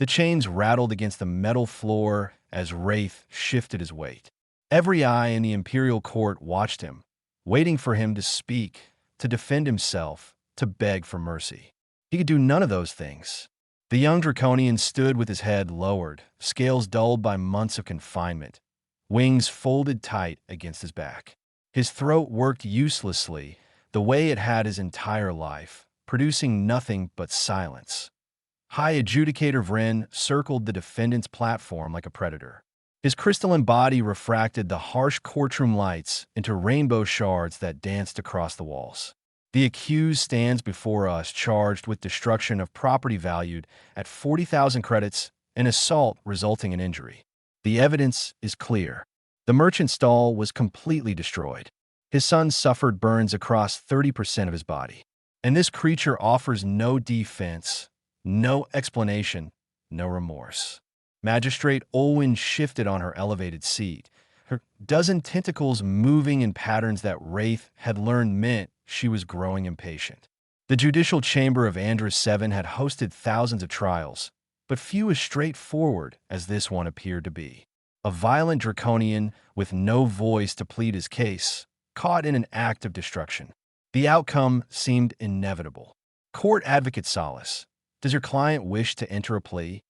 The chains rattled against the metal floor as Wraith shifted his weight. Every eye in the Imperial Court watched him, waiting for him to speak, to defend himself, to beg for mercy. He could do none of those things. The young Draconian stood with his head lowered, scales dulled by months of confinement, wings folded tight against his back. His throat worked uselessly, the way it had his entire life, producing nothing but silence. High Adjudicator Vren circled the defendant's platform like a predator. His crystalline body refracted the harsh courtroom lights into rainbow shards that danced across the walls. The accused stands before us charged with destruction of property valued at 40,000 credits and assault resulting in injury. The evidence is clear. The merchant stall was completely destroyed. His son suffered burns across 30% of his body. And this creature offers no defense, no explanation, no remorse. Magistrate Olwen shifted on her elevated seat, her dozen tentacles moving in patterns that Wraith had learned meant she was growing impatient. The judicial chamber of Andrus 7 had hosted thousands of trials, but few as straightforward as this one appeared to be. A violent Draconian with no voice to plead his case, caught in an act of destruction. The outcome seemed inevitable. Court Advocate Solace, does your client wish to enter a plea?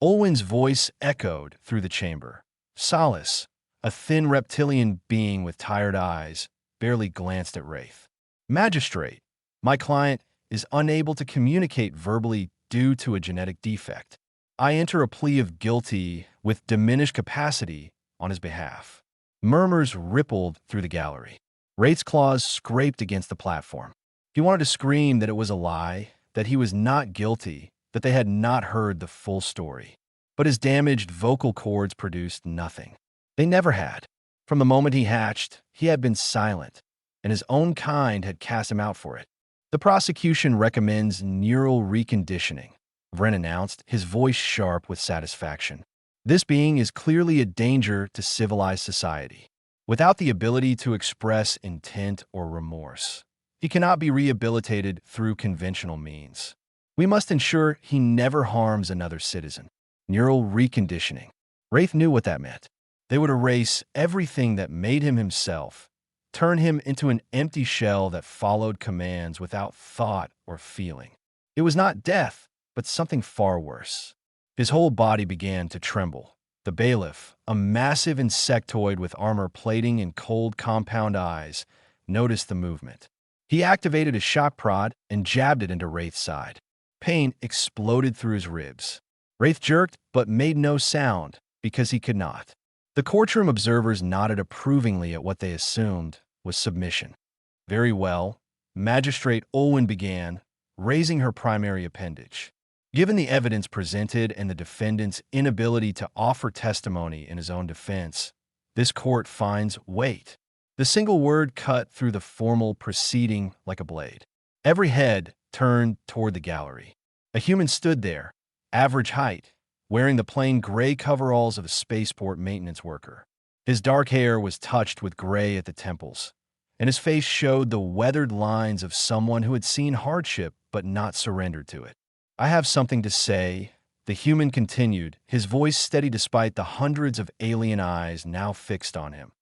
Olwen's voice echoed through the chamber. Solace, a thin reptilian being with tired eyes, barely glanced at Wraith. Magistrate, my client is unable to communicate verbally due to a genetic defect. I enter a plea of guilty with diminished capacity on his behalf. Murmurs rippled through the gallery. Wraith's claws scraped against the platform. He wanted to scream that it was a lie, that he was not guilty, that they had not heard the full story. But his damaged vocal cords produced nothing. They never had. From the moment he hatched, he had been silent, and his own kind had cast him out for it. The prosecution recommends neural reconditioning, Vren announced, his voice sharp with satisfaction. This being is clearly a danger to civilized society. Without the ability to express intent or remorse, he cannot be rehabilitated through conventional means. We must ensure he never harms another citizen. Neural reconditioning. Wraith knew what that meant. They would erase everything that made him himself, turn him into an empty shell that followed commands without thought or feeling. It was not death, but something far worse. His whole body began to tremble. The bailiff, a massive insectoid with armor plating and cold compound eyes, noticed the movement. He activated a shock prod and jabbed it into Wraith's side. Pain exploded through his ribs. Wraith jerked, but made no sound, because he could not. The courtroom observers nodded approvingly at what they assumed was submission. Very well, Magistrate Olwen began, raising her primary appendage. Given the evidence presented and the defendant's inability to offer testimony in his own defense, this court finds weight. The single word cut through the formal proceeding like a blade. Every head turned toward the gallery. A human stood there, average height, wearing the plain gray coveralls of a spaceport maintenance worker. His dark hair was touched with gray at the temples, and his face showed the weathered lines of someone who had seen hardship but not surrendered to it. I have something to say, the human continued, his voice steady despite the hundreds of alien eyes now fixed on him.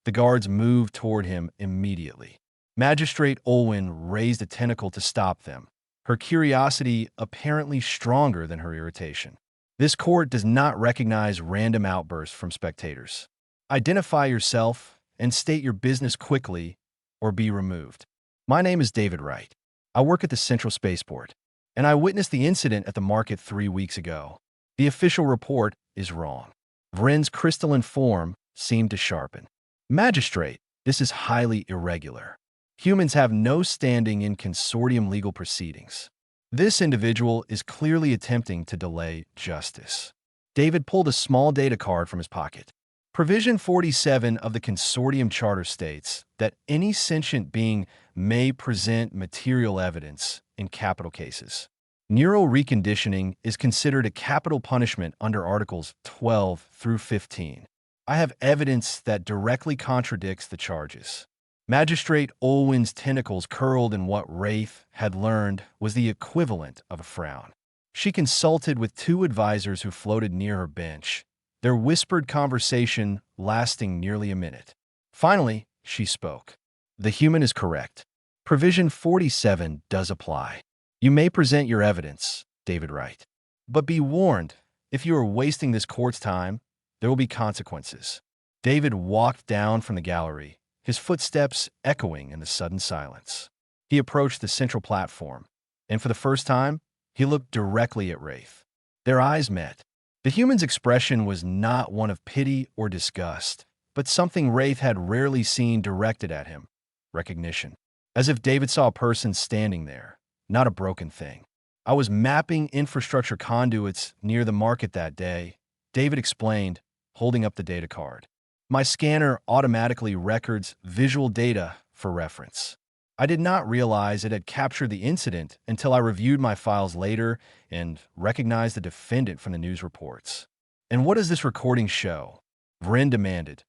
The guards moved toward him immediately. Magistrate Olwen raised a tentacle to stop them, her curiosity apparently stronger than her irritation. This court does not recognize random outbursts from spectators. Identify yourself and state your business quickly or be removed. My name is David Wright. I work at the Central Spaceport, and I witnessed the incident at the market 3 weeks ago. The official report is wrong. Vren's crystalline form seemed to sharpen. Magistrate, this is highly irregular. Humans have no standing in consortium legal proceedings. This individual is clearly attempting to delay justice. David pulled a small data card from his pocket. Provision 47 of the consortium charter states that any sentient being may present material evidence in capital cases. Neural reconditioning is considered a capital punishment under Articles 12 through 15. I have evidence that directly contradicts the charges. Magistrate Olwen's tentacles curled in what Wraith had learned was the equivalent of a frown. She consulted with two advisors who floated near her bench, their whispered conversation lasting nearly a minute. Finally, she spoke. The human is correct. Provision 47 does apply. You may present your evidence, David Wright. But be warned, if you are wasting this court's time, there will be consequences. David walked down from the gallery, his footsteps echoing in the sudden silence. He approached the central platform, and for the first time, he looked directly at Wraith. Their eyes met. The human's expression was not one of pity or disgust, but something Wraith had rarely seen directed at him: recognition. As if David saw a person standing there, not a broken thing. I was mapping infrastructure conduits near the market that day, David explained, holding up the data card. My scanner automatically records visual data for reference. I did not realize it had captured the incident until I reviewed my files later and recognized the defendant from the news reports. And what does this recording show? Vrin demanded.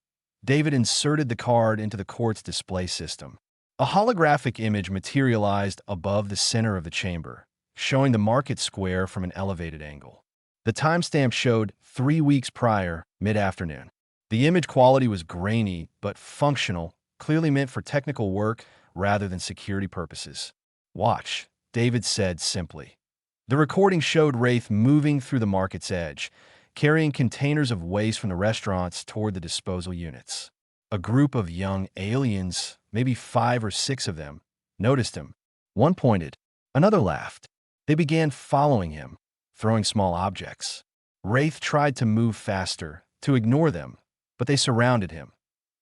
David inserted the card into the court's display system. A holographic image materialized above the center of the chamber, showing the market square from an elevated angle. The timestamp showed 3 weeks prior, mid-afternoon. The image quality was grainy but functional, clearly meant for technical work rather than security purposes. Watch, David said simply. The recording showed Wraith moving through the market's edge, carrying containers of waste from the restaurants toward the disposal units. A group of young aliens, maybe 5 or 6 of them, noticed him. One pointed, another laughed. They began following him, throwing small objects. Wraith tried to move faster, to ignore them, but they surrounded him.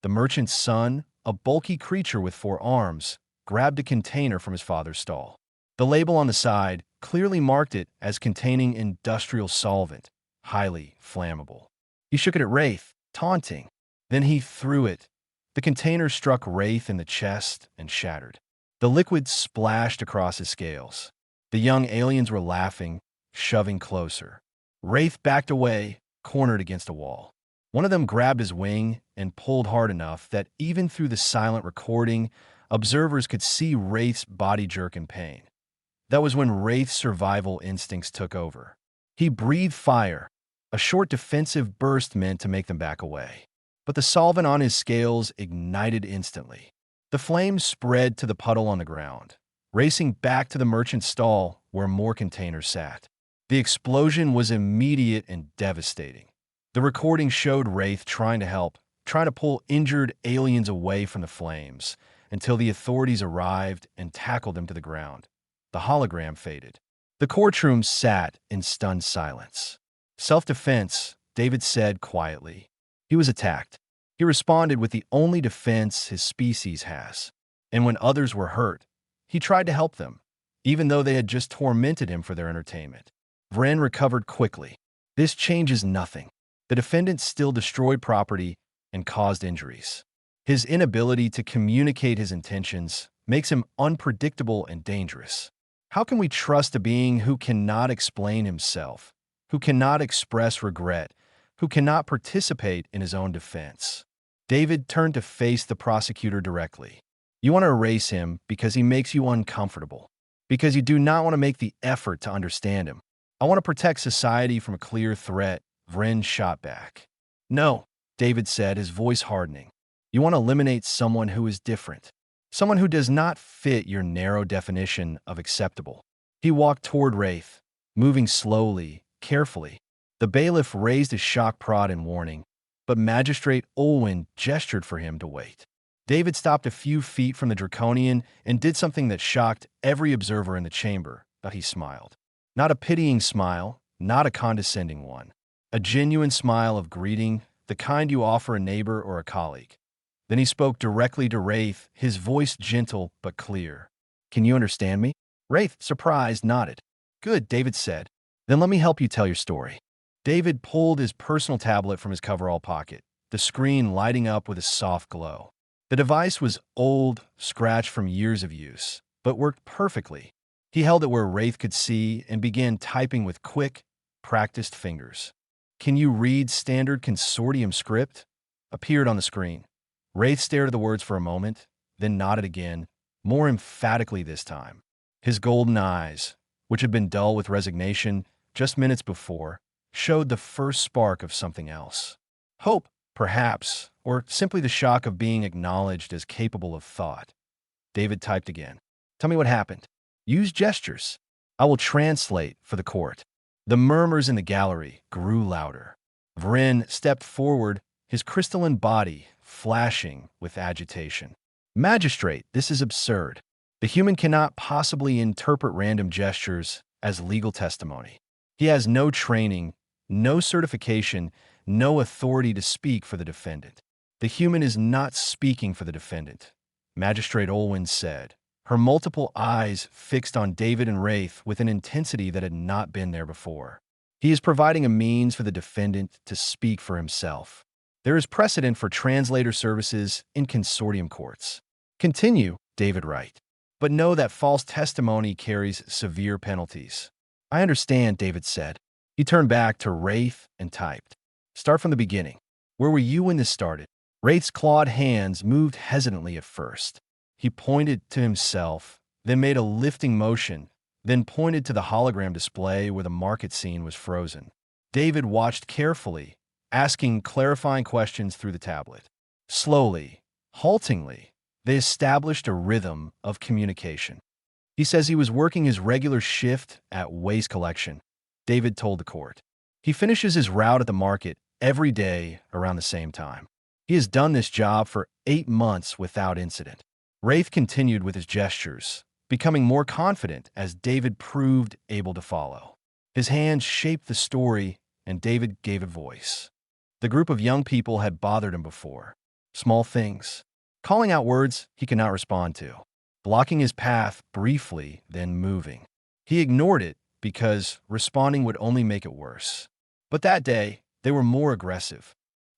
The merchant's son, a bulky creature with 4 arms, grabbed a container from his father's stall. The label on the side clearly marked it as containing industrial solvent, highly flammable. He shook it at Wraith, taunting. Then he threw it. The container struck Wraith in the chest and shattered. The liquid splashed across his scales. The young aliens were laughing, shoving closer. Wraith backed away, cornered against a wall. One of them grabbed his wing and pulled hard enough that even through the silent recording, observers could see Wraith's body jerk in pain. That was when Wraith's survival instincts took over. He breathed fire, a short defensive burst meant to make them back away. But the solvent on his scales ignited instantly. The flames spread to the puddle on the ground, racing back to the merchant's stall where more containers sat. The explosion was immediate and devastating. The recording showed Wraith trying to help, trying to pull injured aliens away from the flames, until the authorities arrived and tackled him to the ground. The hologram faded. The courtroom sat in stunned silence. Self-defense, David said quietly. He was attacked. He responded with the only defense his species has. And when others were hurt, he tried to help them, even though they had just tormented him for their entertainment. Vren recovered quickly. This changes nothing. The defendant still destroyed property and caused injuries. His inability to communicate his intentions makes him unpredictable and dangerous. How can we trust a being who cannot explain himself, who cannot express regret, who cannot participate in his own defense? David turned to face the prosecutor directly. You want to erase him because he makes you uncomfortable, because you do not want to make the effort to understand him. I want to protect society from a clear threat, Vren shot back. No, David said, his voice hardening. You want to eliminate someone who is different, someone who does not fit your narrow definition of acceptable. He walked toward Wraith, moving slowly, carefully. The bailiff raised his shock prod in warning, but Magistrate Olwyn gestured for him to wait. David stopped a few feet from the Draconian and did something that shocked every observer in the chamber, but he smiled. Not a pitying smile, not a condescending one. A genuine smile of greeting, the kind you offer a neighbor or a colleague. Then he spoke directly to Wraith, his voice gentle but clear. Can you understand me? Wraith, surprised, nodded. Good, David said. Then let me help you tell your story. David pulled his personal tablet from his coverall pocket, the screen lighting up with a soft glow. The device was old, scratched from years of use, but worked perfectly. He held it where Wraith could see and began typing with quick, practiced fingers. Can you read standard consortium script? Appeared on the screen. Wraith stared at the words for a moment, then nodded again, more emphatically this time. His golden eyes, which had been dull with resignation, just minutes before, showed the first spark of something else. Hope, perhaps, or simply the shock of being acknowledged as capable of thought. David typed again. Tell me what happened. Use gestures. I will translate for the court. The murmurs in the gallery grew louder. Vryn stepped forward, his crystalline body flashing with agitation. Magistrate, this is absurd. The human cannot possibly interpret random gestures as legal testimony. He has no training, no certification, no authority to speak for the defendant. The human is not speaking for the defendant, Magistrate Olwen said, her multiple eyes fixed on David and Wraith with an intensity that had not been there before. He is providing a means for the defendant to speak for himself. There is precedent for translator services in consortium courts. Continue, David Wright. But know that false testimony carries severe penalties. I understand, David said. He turned back to Wraith and typed. Start from the beginning. Where were you when this started? Wraith's clawed hands moved hesitantly at first. He pointed to himself, then made a lifting motion, then pointed to the hologram display where the market scene was frozen. David watched carefully, asking clarifying questions through the tablet. Slowly, haltingly, they established a rhythm of communication. He says he was working his regular shift at Waste Collection, David told the court. He finishes his route at the market every day around the same time. He has done this job for 8 months without incident. Wraith continued with his gestures, becoming more confident as David proved able to follow. His hands shaped the story, and David gave it voice. The group of young people had bothered him before. Small things. Calling out words he could not respond to. Blocking his path briefly, then moving. He ignored it because responding would only make it worse. But that day, they were more aggressive.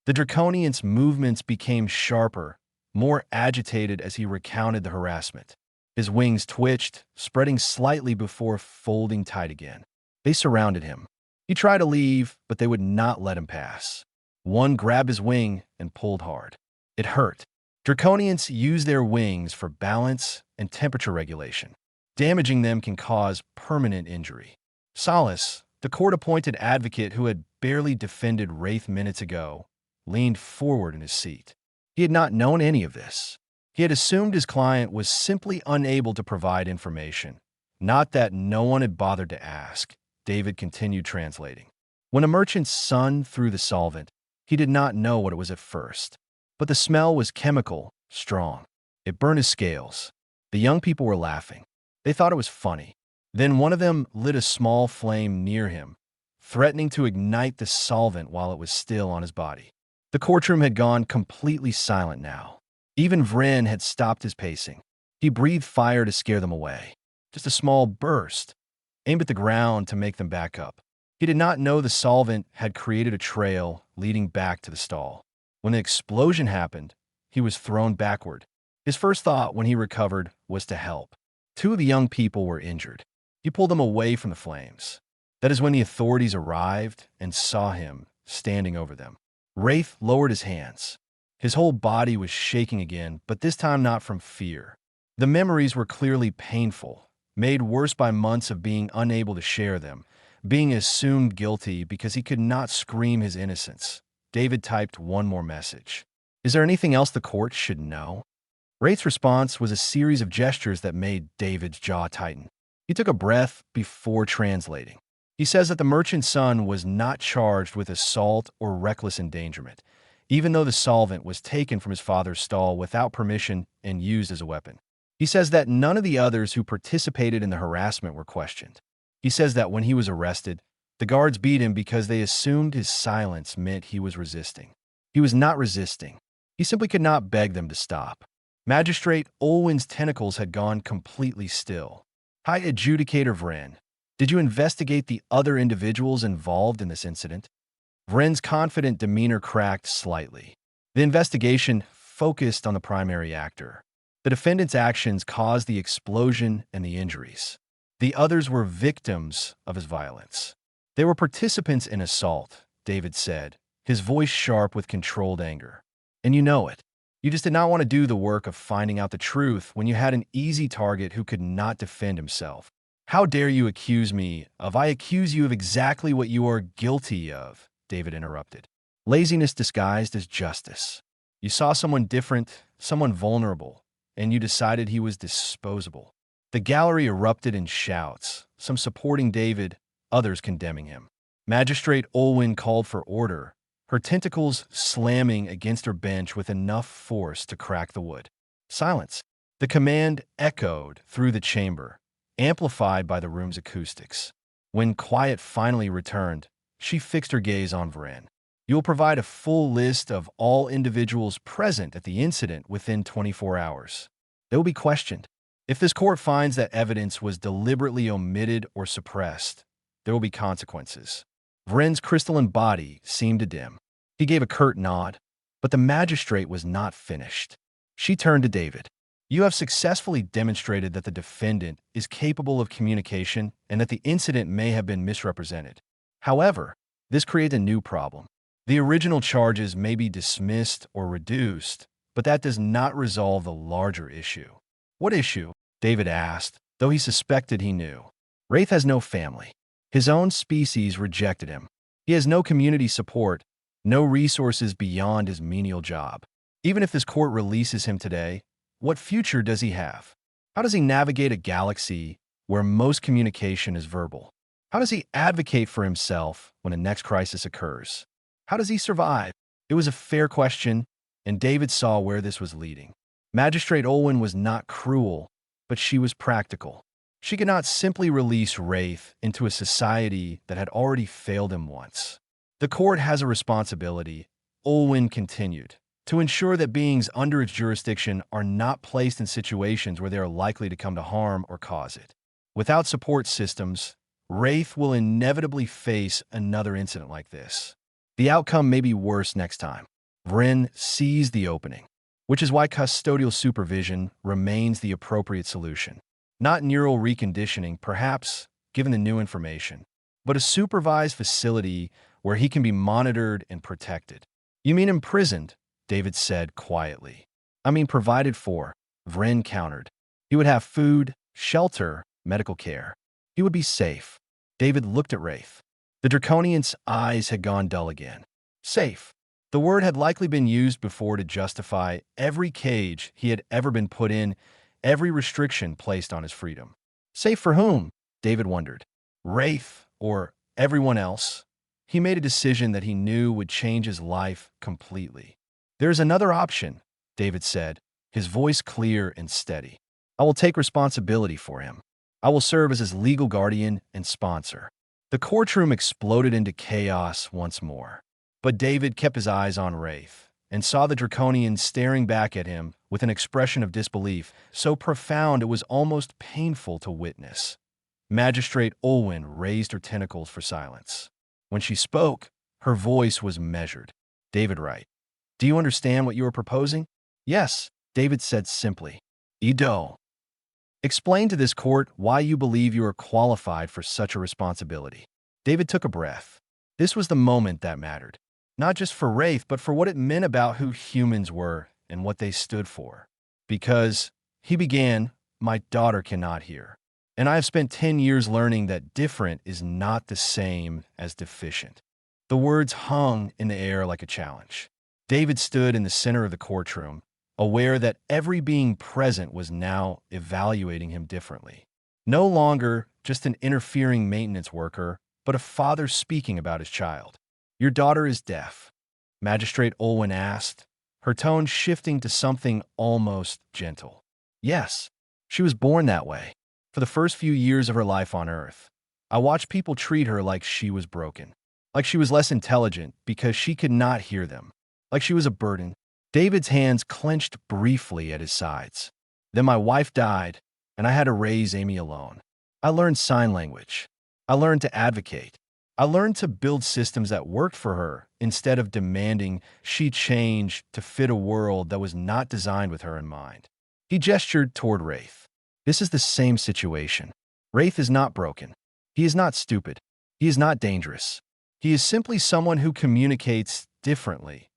The Draconian's movements became sharper, more agitated as he recounted the harassment. His wings twitched, spreading slightly before folding tight again. They surrounded him. He tried to leave, but they would not let him pass. One grabbed his wing and pulled hard. It hurt. Draconians use their wings for balance and temperature regulation. Damaging them can cause permanent injury. Solace, the court-appointed advocate who had barely defended Wraith minutes ago, leaned forward in his seat. He had not known any of this. He had assumed his client was simply unable to provide information. Not that no one had bothered to ask. David continued translating. When a merchant's son threw the solvent, he did not know what it was at first. But the smell was chemical, strong. It burned his scales. The young people were laughing. They thought it was funny. Then one of them lit a small flame near him, threatening to ignite the solvent while it was still on his body. The courtroom had gone completely silent now. Even Vryn had stopped his pacing. He breathed fire to scare them away. Just a small burst, aimed at the ground to make them back up. He did not know the solvent had created a trail leading back to the stall. When the explosion happened, he was thrown backward. His first thought when he recovered was to help. 2 of the young people were injured. He pulled them away from the flames. That is when the authorities arrived and saw him standing over them. Wraith lowered his hands. His whole body was shaking again, but this time not from fear. The memories were clearly painful, made worse by months of being unable to share them, being assumed guilty because he could not scream his innocence. David typed one more message. Is there anything else the court should know? Wraith's response was a series of gestures that made David's jaw tighten. He took a breath before translating. He says that the merchant's son was not charged with assault or reckless endangerment, even though the solvent was taken from his father's stall without permission and used as a weapon. He says that none of the others who participated in the harassment were questioned. He says that when he was arrested, the guards beat him because they assumed his silence meant he was resisting. He was not resisting. He simply could not beg them to stop. Magistrate Olwen's tentacles had gone completely still. High Adjudicator Vryn, did you investigate the other individuals involved in this incident? Vryn's confident demeanor cracked slightly. The investigation focused on the primary actor. The defendant's actions caused the explosion and the injuries. The others were victims of his violence. They were participants in assault, David said, his voice sharp with controlled anger. And you know it. You just did not want to do the work of finding out the truth when you had an easy target who could not defend himself. How dare you accuse me of? I accuse you of exactly what you are guilty of, David interrupted. Laziness disguised as justice. You saw someone different, someone vulnerable, and you decided he was disposable. The gallery erupted in shouts, some supporting David, others condemning him. Magistrate Olwyn called for order, her tentacles slamming against her bench with enough force to crack the wood. Silence. The command echoed through the chamber, amplified by the room's acoustics. When quiet finally returned, she fixed her gaze on Vren. You will provide a full list of all individuals present at the incident within 24 hours. They will be questioned. If this court finds that evidence was deliberately omitted or suppressed, there will be consequences. Vren's crystalline body seemed to dim. He gave a curt nod, but the magistrate was not finished. She turned to David. You have successfully demonstrated that the defendant is capable of communication and that the incident may have been misrepresented. However, this creates a new problem. The original charges may be dismissed or reduced, but that does not resolve the larger issue. What issue? David asked, though he suspected he knew. Wraith has no family. His own species rejected him. He has no community support, no resources beyond his menial job. Even if this court releases him today, what future does he have? How does he navigate a galaxy where most communication is verbal? How does he advocate for himself when a next crisis occurs? How does he survive? It was a fair question, and David saw where this was leading. Magistrate Olwyn was not cruel, but she was practical. She could not simply release Wraith into a society that had already failed him once. The court has a responsibility, Olwyn continued, to ensure that beings under its jurisdiction are not placed in situations where they are likely to come to harm or cause it. Without support systems, Wraith will inevitably face another incident like this. The outcome may be worse next time. Vren seized the opening, which is why custodial supervision remains the appropriate solution. Not neural reconditioning, perhaps, given the new information, but a supervised facility where he can be monitored and protected. You mean imprisoned? David said quietly. I mean provided for, Vren countered. He would have food, shelter, medical care. He would be safe. David looked at Wraith. The Draconian's eyes had gone dull again. Safe. The word had likely been used before to justify every cage he had ever been put in, every restriction placed on his freedom. Safe for whom? David wondered. Wraith or everyone else? He made a decision that he knew would change his life completely. There's another option, David said, his voice clear and steady. I will take responsibility for him. I will serve as his legal guardian and sponsor. The courtroom exploded into chaos once more. But David kept his eyes on Wraith and saw the Draconian staring back at him with an expression of disbelief so profound it was almost painful to witness. Magistrate Olwyn raised her tentacles for silence. When she spoke, her voice was measured. David Wright. Do you understand what you are proposing? Yes, David said simply. Ido. Explain to this court why you believe you are qualified for such a responsibility. David took a breath. This was the moment that mattered. Not just for Wraith, but for what it meant about who humans were and what they stood for. Because, he began, my daughter cannot hear. And I have spent 10 years learning that different is not the same as deficient. The words hung in the air like a challenge. David stood in the center of the courtroom, aware that every being present was now evaluating him differently. No longer just an interfering maintenance worker, but a father speaking about his child. Your daughter is deaf, Magistrate Olwyn asked, her tone shifting to something almost gentle. Yes, she was born that way. For the first few years of her life on Earth, I watched people treat her like she was broken, like she was less intelligent because she could not hear them, like she was a burden. David's hands clenched briefly at his sides. Then my wife died, and I had to raise Amy alone. I learned sign language. I learned to advocate. I learned to build systems that worked for her instead of demanding she change to fit a world that was not designed with her in mind. He gestured toward Wraith. This is the same situation. Wraith is not broken. He is not stupid. He is not dangerous. He is simply someone who communicates differently,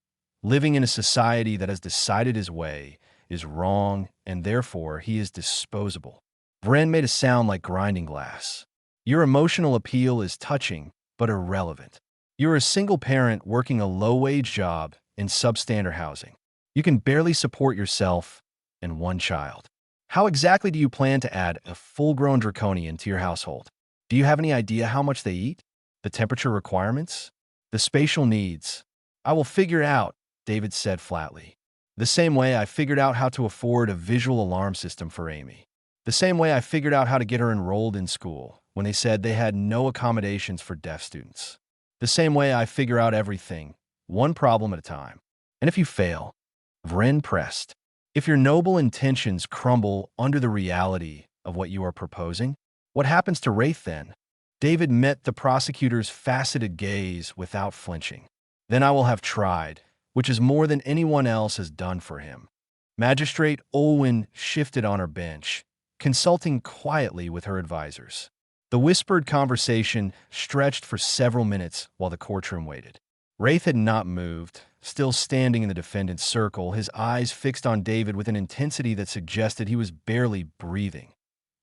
living in a society that has decided his way is wrong, and therefore he is disposable. Vren made a sound like grinding glass. Your emotional appeal is touching, but irrelevant. You're a single parent working a low-wage job in substandard housing. You can barely support yourself and one child. How exactly do you plan to add a full-grown draconian to your household? Do you have any idea how much they eat? The temperature requirements? The spatial needs? I will figure it out, David said flatly. The same way I figured out how to afford a visual alarm system for Amy. The same way I figured out how to get her enrolled in school when they said they had no accommodations for deaf students. The same way I figure out everything, one problem at a time. And if you fail, Vren pressed, if your noble intentions crumble under the reality of what you are proposing, what happens to Wraith then? David met the prosecutor's faceted gaze without flinching. Then I will have tried, which is more than anyone else has done for him. Magistrate Olwen shifted on her bench, consulting quietly with her advisors. The whispered conversation stretched for several minutes while the courtroom waited. Wraith had not moved, still standing in the defendant's circle, his eyes fixed on David with an intensity that suggested he was barely breathing.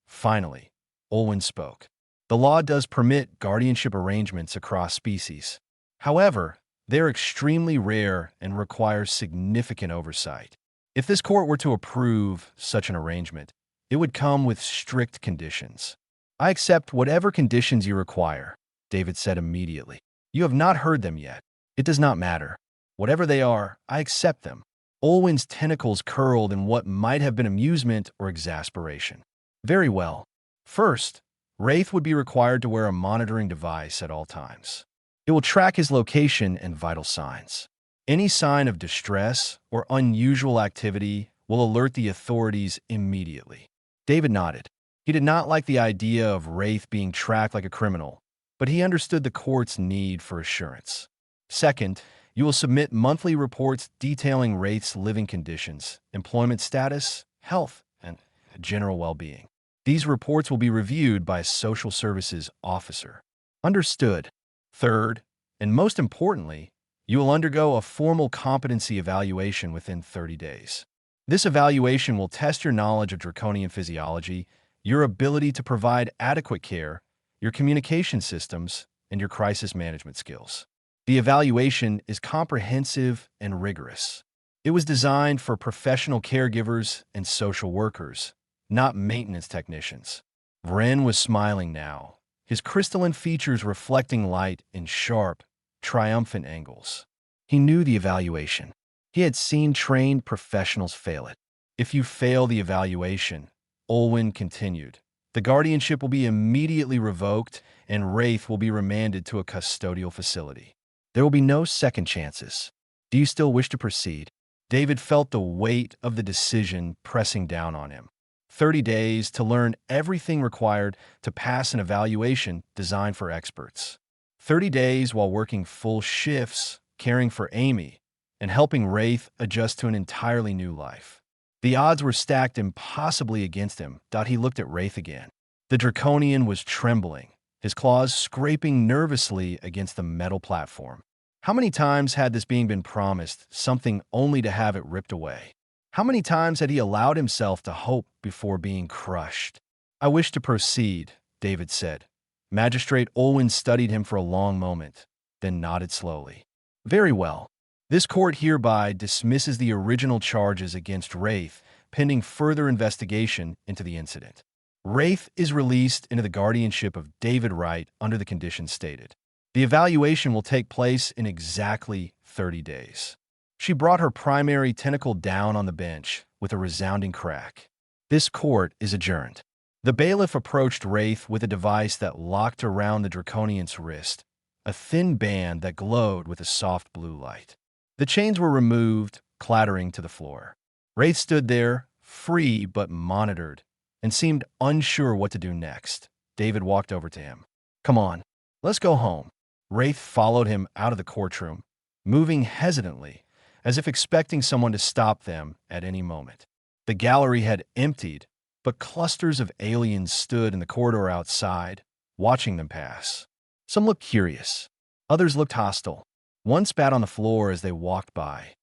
Finally, Olwen spoke. The law does permit guardianship arrangements across species. However, they're extremely rare and require significant oversight. If this court were to approve such an arrangement, it would come with strict conditions. I accept whatever conditions you require, David said immediately. You have not heard them yet. It does not matter. Whatever they are, I accept them. Olwen's tentacles curled in what might have been amusement or exasperation. Very well. First, Wraith would be required to wear a monitoring device at all times. It will track his location and vital signs. Any sign of distress or unusual activity will alert the authorities immediately. David nodded. He did not like the idea of Wraith being tracked like a criminal, but he understood the court's need for assurance. Second, you will submit monthly reports detailing Wraith's living conditions, employment status, health, and general well-being. These reports will be reviewed by a social services officer. Understood. Third, and most importantly, you will undergo a formal competency evaluation within 30 days. This evaluation will test your knowledge of draconian physiology, your ability to provide adequate care, your communication systems, and your crisis management skills. The evaluation is comprehensive and rigorous. It was designed for professional caregivers and social workers, not maintenance technicians. Vren was smiling now, his crystalline features reflecting light in sharp, triumphant angles. He knew the evaluation. He had seen trained professionals fail it. If you fail the evaluation, Olwen continued, the guardianship will be immediately revoked and Wraith will be remanded to a custodial facility. There will be no second chances. Do you still wish to proceed? David felt the weight of the decision pressing down on him. 30 days to learn everything required to pass an evaluation designed for experts. 30 days while working full shifts, caring for Amy, and helping Wraith adjust to an entirely new life. The odds were stacked impossibly against him. He looked at Wraith again. The draconian was trembling, his claws scraping nervously against the metal platform. How many times had this being been promised something only to have it ripped away? How many times had he allowed himself to hope before being crushed? I wish to proceed, David said. Magistrate Olwen studied him for a long moment, then nodded slowly. Very well. This court hereby dismisses the original charges against Wraith, pending further investigation into the incident. Wraith is released into the guardianship of David Wright under the conditions stated. The evaluation will take place in exactly 30 days. She brought her primary tentacle down on the bench with a resounding crack. This court is adjourned. The bailiff approached Wraith with a device that locked around the draconian's wrist, a thin band that glowed with a soft blue light. The chains were removed, clattering to the floor. Wraith stood there, free but monitored, and seemed unsure what to do next. David walked over to him. Come on, let's go home. Wraith followed him out of the courtroom, moving hesitantly, as if expecting someone to stop them at any moment. The gallery had emptied, but clusters of aliens stood in the corridor outside, watching them pass. Some looked curious. Others looked hostile. One spat on the floor as they walked by.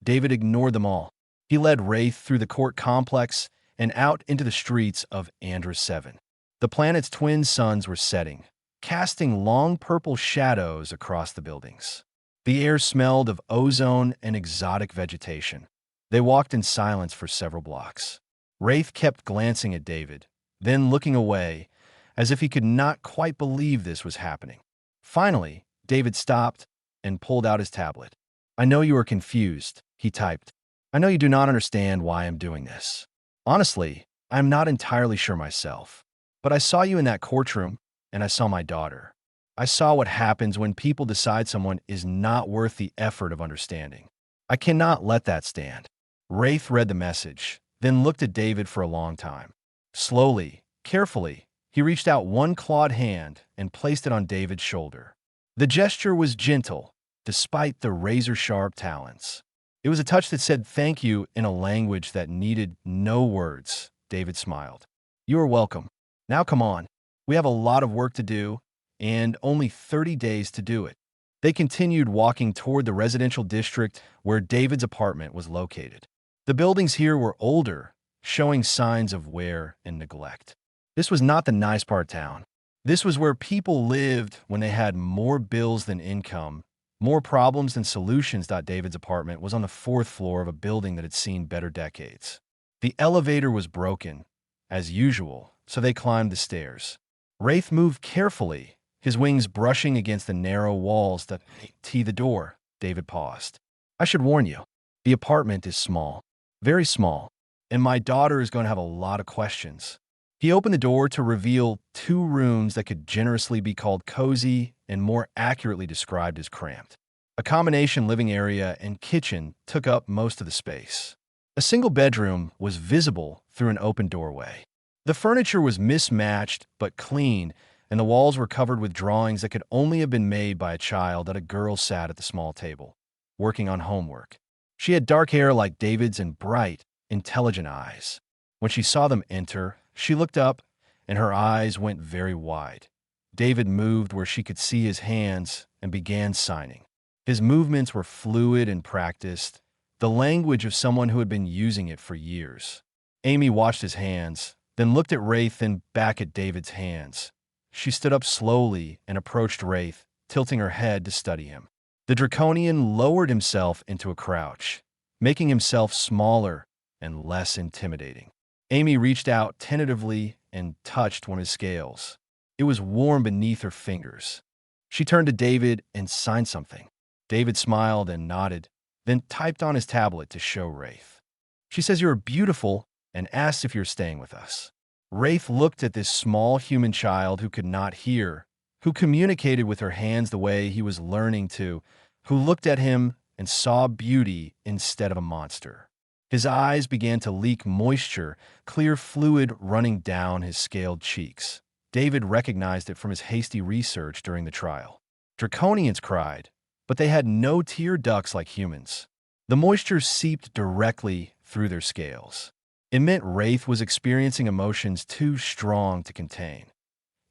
David ignored them all. He led Wraith through the court complex and out into the streets of Andros 7. The planet's twin suns were setting, casting long purple shadows across the buildings. The air smelled of ozone and exotic vegetation. They walked in silence for several blocks. Wraith kept glancing at David, then looking away, as if he could not quite believe this was happening. Finally, David stopped and pulled out his tablet. "I know you are confused," he typed. "I know you do not understand why I'm doing this. Honestly, I'm not entirely sure myself. But I saw you in that courtroom, and I saw my daughter. I saw what happens when people decide someone is not worth the effort of understanding. I cannot let that stand." Wraith read the message, then looked at David for a long time. Slowly, carefully, he reached out one clawed hand and placed it on David's shoulder. The gesture was gentle, despite the razor-sharp talons. It was a touch that said thank you in a language that needed no words. David smiled. "You are welcome. Now come on. We have a lot of work to do, and only 30 days to do it." They continued walking toward the residential district where David's apartment was located. The buildings here were older, showing signs of wear and neglect. This was not the nice part of town. This was where people lived when they had more bills than income, more problems than solutions. David's apartment was on the 4th floor of a building that had seen better decades. The elevator was broken, as usual, so they climbed the stairs. Wraith moved carefully, his wings brushing against the narrow walls that tee the door. David paused. "I should warn you, the apartment is small, very small, and my daughter is going to have a lot of questions." He opened the door to reveal 2 rooms that could generously be called cozy and more accurately described as cramped. A combination living area and kitchen took up most of the space. A single bedroom was visible through an open doorway. The furniture was mismatched but clean, and the walls were covered with drawings that could only have been made by a child. That a girl sat at the small table, working on homework. She had dark hair like David's and bright, intelligent eyes. When she saw them enter, she looked up, and her eyes went very wide. David moved where she could see his hands and began signing. His movements were fluid and practiced, the language of someone who had been using it for years. Amy watched his hands, then looked at Wraith and back at David's hands. She stood up slowly and approached Wraith, tilting her head to study him. The Draconian lowered himself into a crouch, making himself smaller and less intimidating. Amy reached out tentatively and touched one of his scales. It was warm beneath her fingers. She turned to David and signed something. David smiled and nodded, then typed on his tablet to show Wraith. "She says you're beautiful and asks if you're staying with us." Wraith looked at this small human child who could not hear, who communicated with her hands the way he was learning to, who looked at him and saw beauty instead of a monster. His eyes began to leak moisture, clear fluid running down his scaled cheeks. David recognized it from his hasty research during the trial. Draconians cried, but they had no tear ducts like humans. The moisture seeped directly through their scales. It meant Wraith was experiencing emotions too strong to contain.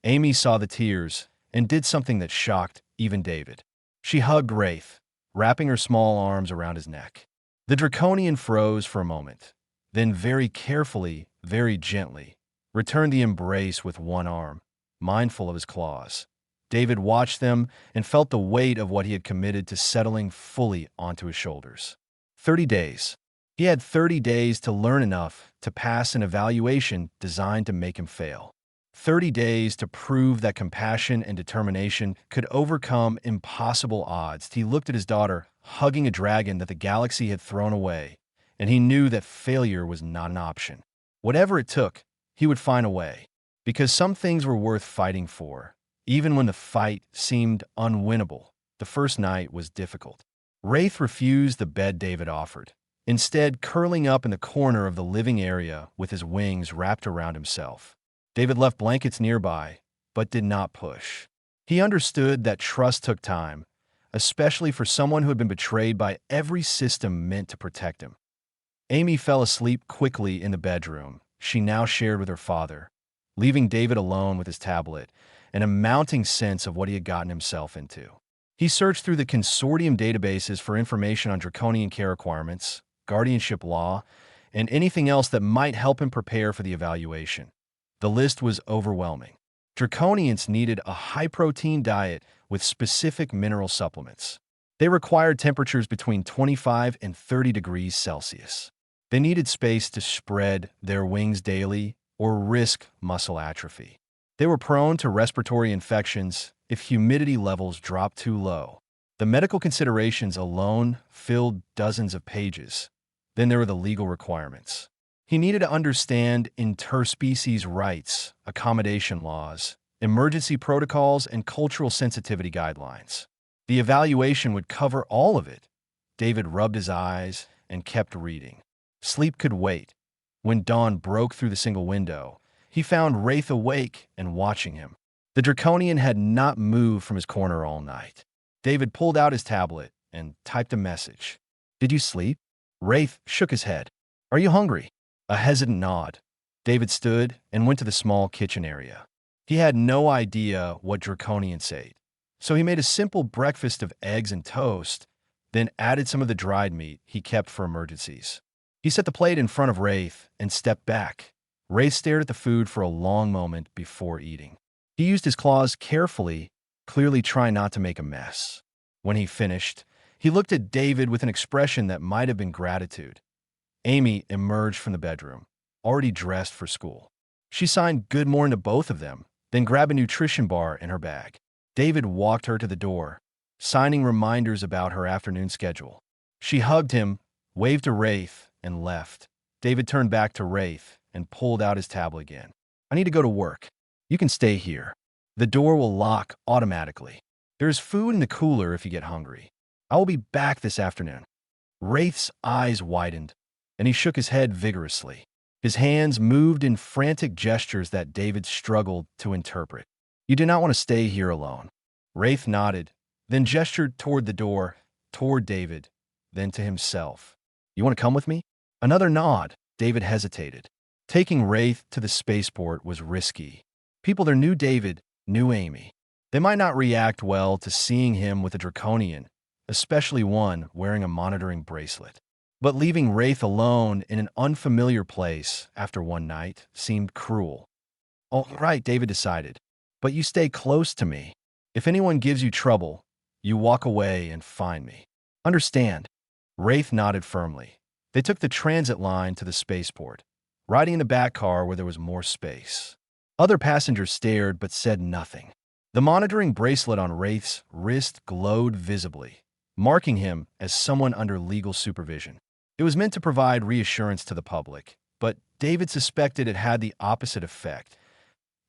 Amy saw the tears and did something that shocked even David. She hugged Wraith, wrapping her small arms around his neck. The Draconian froze for a moment, then very carefully, very gently, returned the embrace with one arm, mindful of his claws. David watched them and felt the weight of what he had committed to settling fully onto his shoulders. 30 days. He had 30 days to learn enough to pass an evaluation designed to make him fail. 30 days to prove that compassion and determination could overcome impossible odds. He looked at his daughter, hugging a dragon that the galaxy had thrown away, and he knew that failure was not an option. Whatever it took, he would find a way, because some things were worth fighting for, even when the fight seemed unwinnable. The first night was difficult. Wraith refused the bed David offered, instead curling up in the corner of the living area with his wings wrapped around himself. David left blankets nearby, but did not push. He understood that trust took time, especially for someone who had been betrayed by every system meant to protect him. Amy fell asleep quickly in the bedroom she now shared with her father, leaving David alone with his tablet and a mounting sense of what he had gotten himself into. He searched through the consortium databases for information on draconian care requirements, guardianship law, and anything else that might help him prepare for the evaluation. The list was overwhelming. Draconians needed a high-protein diet with specific mineral supplements. They required temperatures between 25 and 30 degrees Celsius. They needed space to spread their wings daily or risk muscle atrophy. They were prone to respiratory infections if humidity levels dropped too low. The medical considerations alone filled dozens of pages. Then there were the legal requirements. He needed to understand interspecies rights, accommodation laws, emergency protocols, and cultural sensitivity guidelines. The evaluation would cover all of it. David rubbed his eyes and kept reading. Sleep could wait. When dawn broke through the single window, he found Wraith awake and watching him. The Draconian had not moved from his corner all night. David pulled out his tablet and typed a message. "Did you sleep?" Wraith shook his head. "Are you hungry?" A hesitant nod. David stood and went to the small kitchen area. He had no idea what Draconians ate, so he made a simple breakfast of eggs and toast, then added some of the dried meat he kept for emergencies. He set the plate in front of Wraith and stepped back. Wraith stared at the food for a long moment before eating. He used his claws carefully, clearly trying not to make a mess. When he finished, he looked at David with an expression that might have been gratitude. Amy emerged from the bedroom, already dressed for school. She signed good morning to both of them, then grabbed a nutrition bar in her bag. David walked her to the door, signing reminders about her afternoon schedule. She hugged him, waved to Wraith, and left. David turned back to Wraith and pulled out his tablet again. "I need to go to work. You can stay here. The door will lock automatically. There is food in the cooler if you get hungry. I will be back this afternoon." Wraith's eyes widened, and he shook his head vigorously. His hands moved in frantic gestures that David struggled to interpret. "You do not want to stay here alone." Wraith nodded, then gestured toward the door, toward David, then to himself. "You want to come with me?" Another nod. David hesitated. Taking Wraith to the spaceport was risky. People there knew David, knew Amy. They might not react well to seeing him with a Draconian, especially one wearing a monitoring bracelet. But leaving Wraith alone in an unfamiliar place after one night seemed cruel. "All right," David decided, "but you stay close to me. If anyone gives you trouble, you walk away and find me. Understand?" Wraith nodded firmly. They took the transit line to the spaceport, riding in the back car where there was more space. Other passengers stared but said nothing. The monitoring bracelet on Wraith's wrist glowed visibly, marking him as someone under legal supervision. It was meant to provide reassurance to the public, but David suspected it had the opposite effect.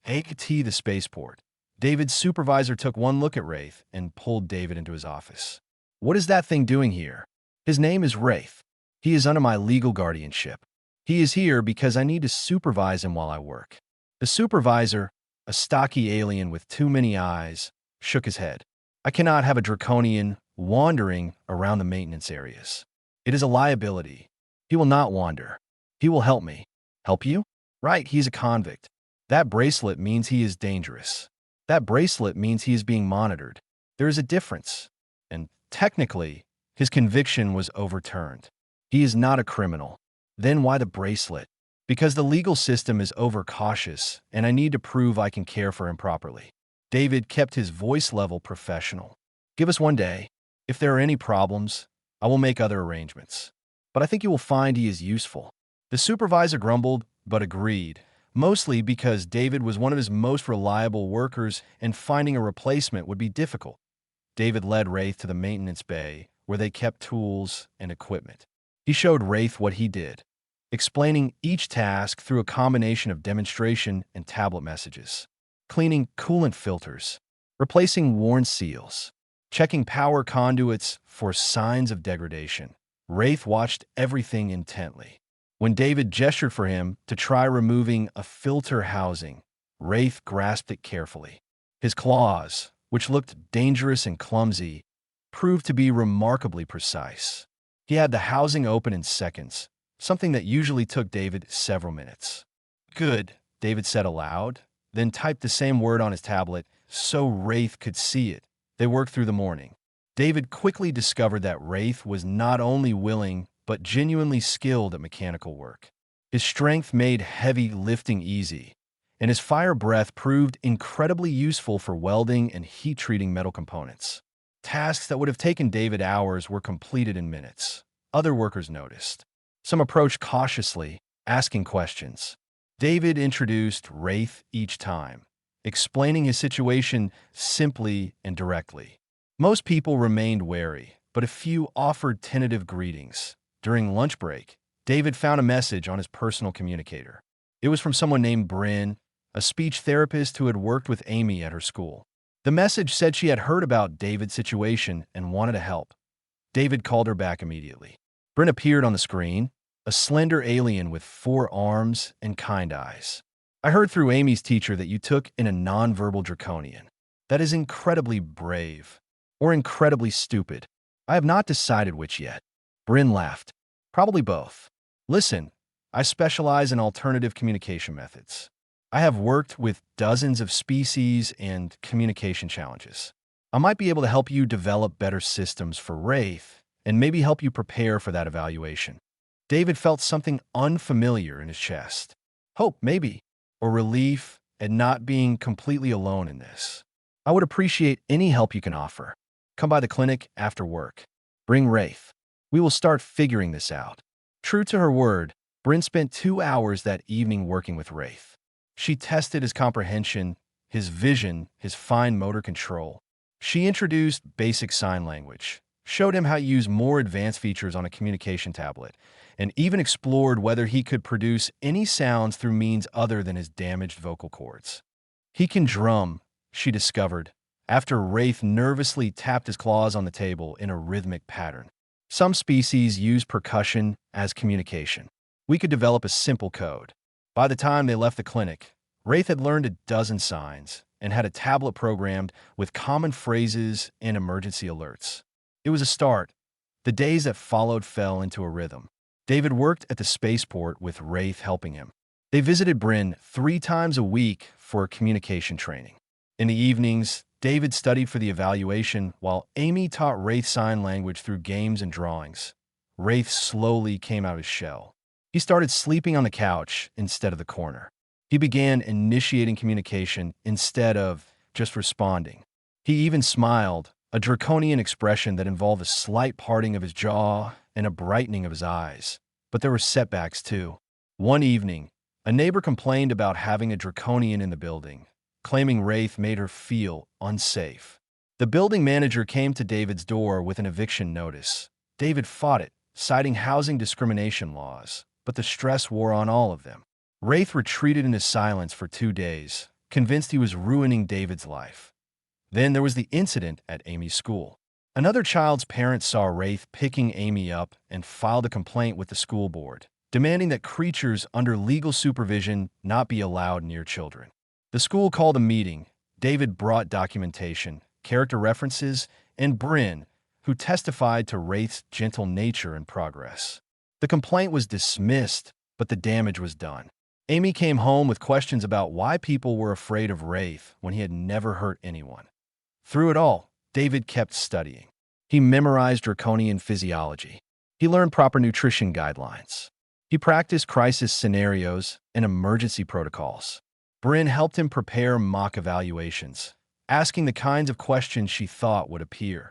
AKT the spaceport. David's supervisor took one look at Wraith and pulled David into his office. "What is that thing doing here?" "His name is Wraith. He is under my legal guardianship. He is here because I need to supervise him while I work." The supervisor, a stocky alien with too many eyes, shook his head. "I cannot have a Draconian wandering around the maintenance areas. It is a liability. He will not wander. He will help me." "Help you?" "Right, he's a convict. That bracelet means he is dangerous. That bracelet means he is being monitored. There is a difference. And technically, his conviction was overturned. He is not a criminal. Then why the bracelet?" "Because the legal system is overcautious, and I need to prove I can care for him properly." David kept his voice level professional. "Give us one day. If there are any problems, I will make other arrangements. But I think you will find he is useful." The supervisor grumbled, but agreed, mostly because David was one of his most reliable workers and finding a replacement would be difficult. David led Wraith to the maintenance bay, where they kept tools and equipment. He showed Wraith what he did, explaining each task through a combination of demonstration and tablet messages. Cleaning coolant filters, replacing worn seals, checking power conduits for signs of degradation. Wraith watched everything intently. When David gestured for him to try removing a filter housing, Wraith grasped it carefully. His claws, which looked dangerous and clumsy, proved to be remarkably precise. He had the housing open in seconds, something that usually took David several minutes. "Good," David said aloud, then typed the same word on his tablet so Wraith could see it. They worked through the morning. David quickly discovered that Wraith was not only willing but genuinely skilled at mechanical work. His strength made heavy lifting easy, and his fire breath proved incredibly useful for welding and heat-treating metal components. Tasks that would have taken David hours were completed in minutes. Other workers noticed. Some approached cautiously, asking questions. David introduced Wraith each time, explaining his situation simply and directly. Most people remained wary, but a few offered tentative greetings. During lunch break, David found a message on his personal communicator. It was from someone named Bryn, a speech therapist who had worked with Amy at her school. The message said she had heard about David's situation and wanted to help. David called her back immediately. Bryn appeared on the screen, a slender alien with 4 arms and kind eyes. I heard through Amy's teacher that you took in a nonverbal draconian. That is incredibly brave, or incredibly stupid. I have not decided which yet. Bryn laughed. Probably both. Listen, I specialize in alternative communication methods. I have worked with dozens of species and communication challenges. I might be able to help you develop better systems for Wraith and maybe help you prepare for that evaluation. David felt something unfamiliar in his chest. Hope, maybe, or relief at not being completely alone in this. I would appreciate any help you can offer. Come by the clinic after work. Bring Wraith. We will start figuring this out. True to her word, Bryn spent 2 hours that evening working with Wraith. She tested his comprehension, his vision, his fine motor control. She introduced basic sign language, showed him how to use more advanced features on a communication tablet, and even explored whether he could produce any sounds through means other than his damaged vocal cords. He can drum, she discovered, after Wraith nervously tapped his claws on the table in a rhythmic pattern. Some species use percussion as communication. We could develop a simple code. By the time they left the clinic, Wraith had learned a dozen signs and had a tablet programmed with common phrases and emergency alerts. It was a start. The days that followed fell into a rhythm. David worked at the spaceport with Wraith helping him. They visited Bryn 3 times a week for communication training. In the evenings, David studied for the evaluation while Amy taught Wraith sign language through games and drawings. Wraith slowly came out of his shell. He started sleeping on the couch instead of the corner. He began initiating communication instead of just responding. He even smiled, a draconian expression that involved a slight parting of his jaw and a brightening of his eyes. But there were setbacks too. One evening, a neighbor complained about having a draconian in the building, claiming Wraith made her feel unsafe. The building manager came to David's door with an eviction notice. David fought it, citing housing discrimination laws, but the stress wore on all of them. Wraith retreated into silence for 2 days, convinced he was ruining David's life. Then there was the incident at Amy's school. Another child's parents saw Wraith picking Amy up and filed a complaint with the school board, demanding that creatures under legal supervision not be allowed near children. The school called a meeting. David brought documentation, character references, and Bryn, who testified to Wraith's gentle nature and progress. The complaint was dismissed, but the damage was done. Amy came home with questions about why people were afraid of Wraith when he had never hurt anyone. Through it all, David kept studying. He memorized draconian physiology. He learned proper nutrition guidelines. He practiced crisis scenarios and emergency protocols. Bryn helped him prepare mock evaluations, asking the kinds of questions she thought would appear.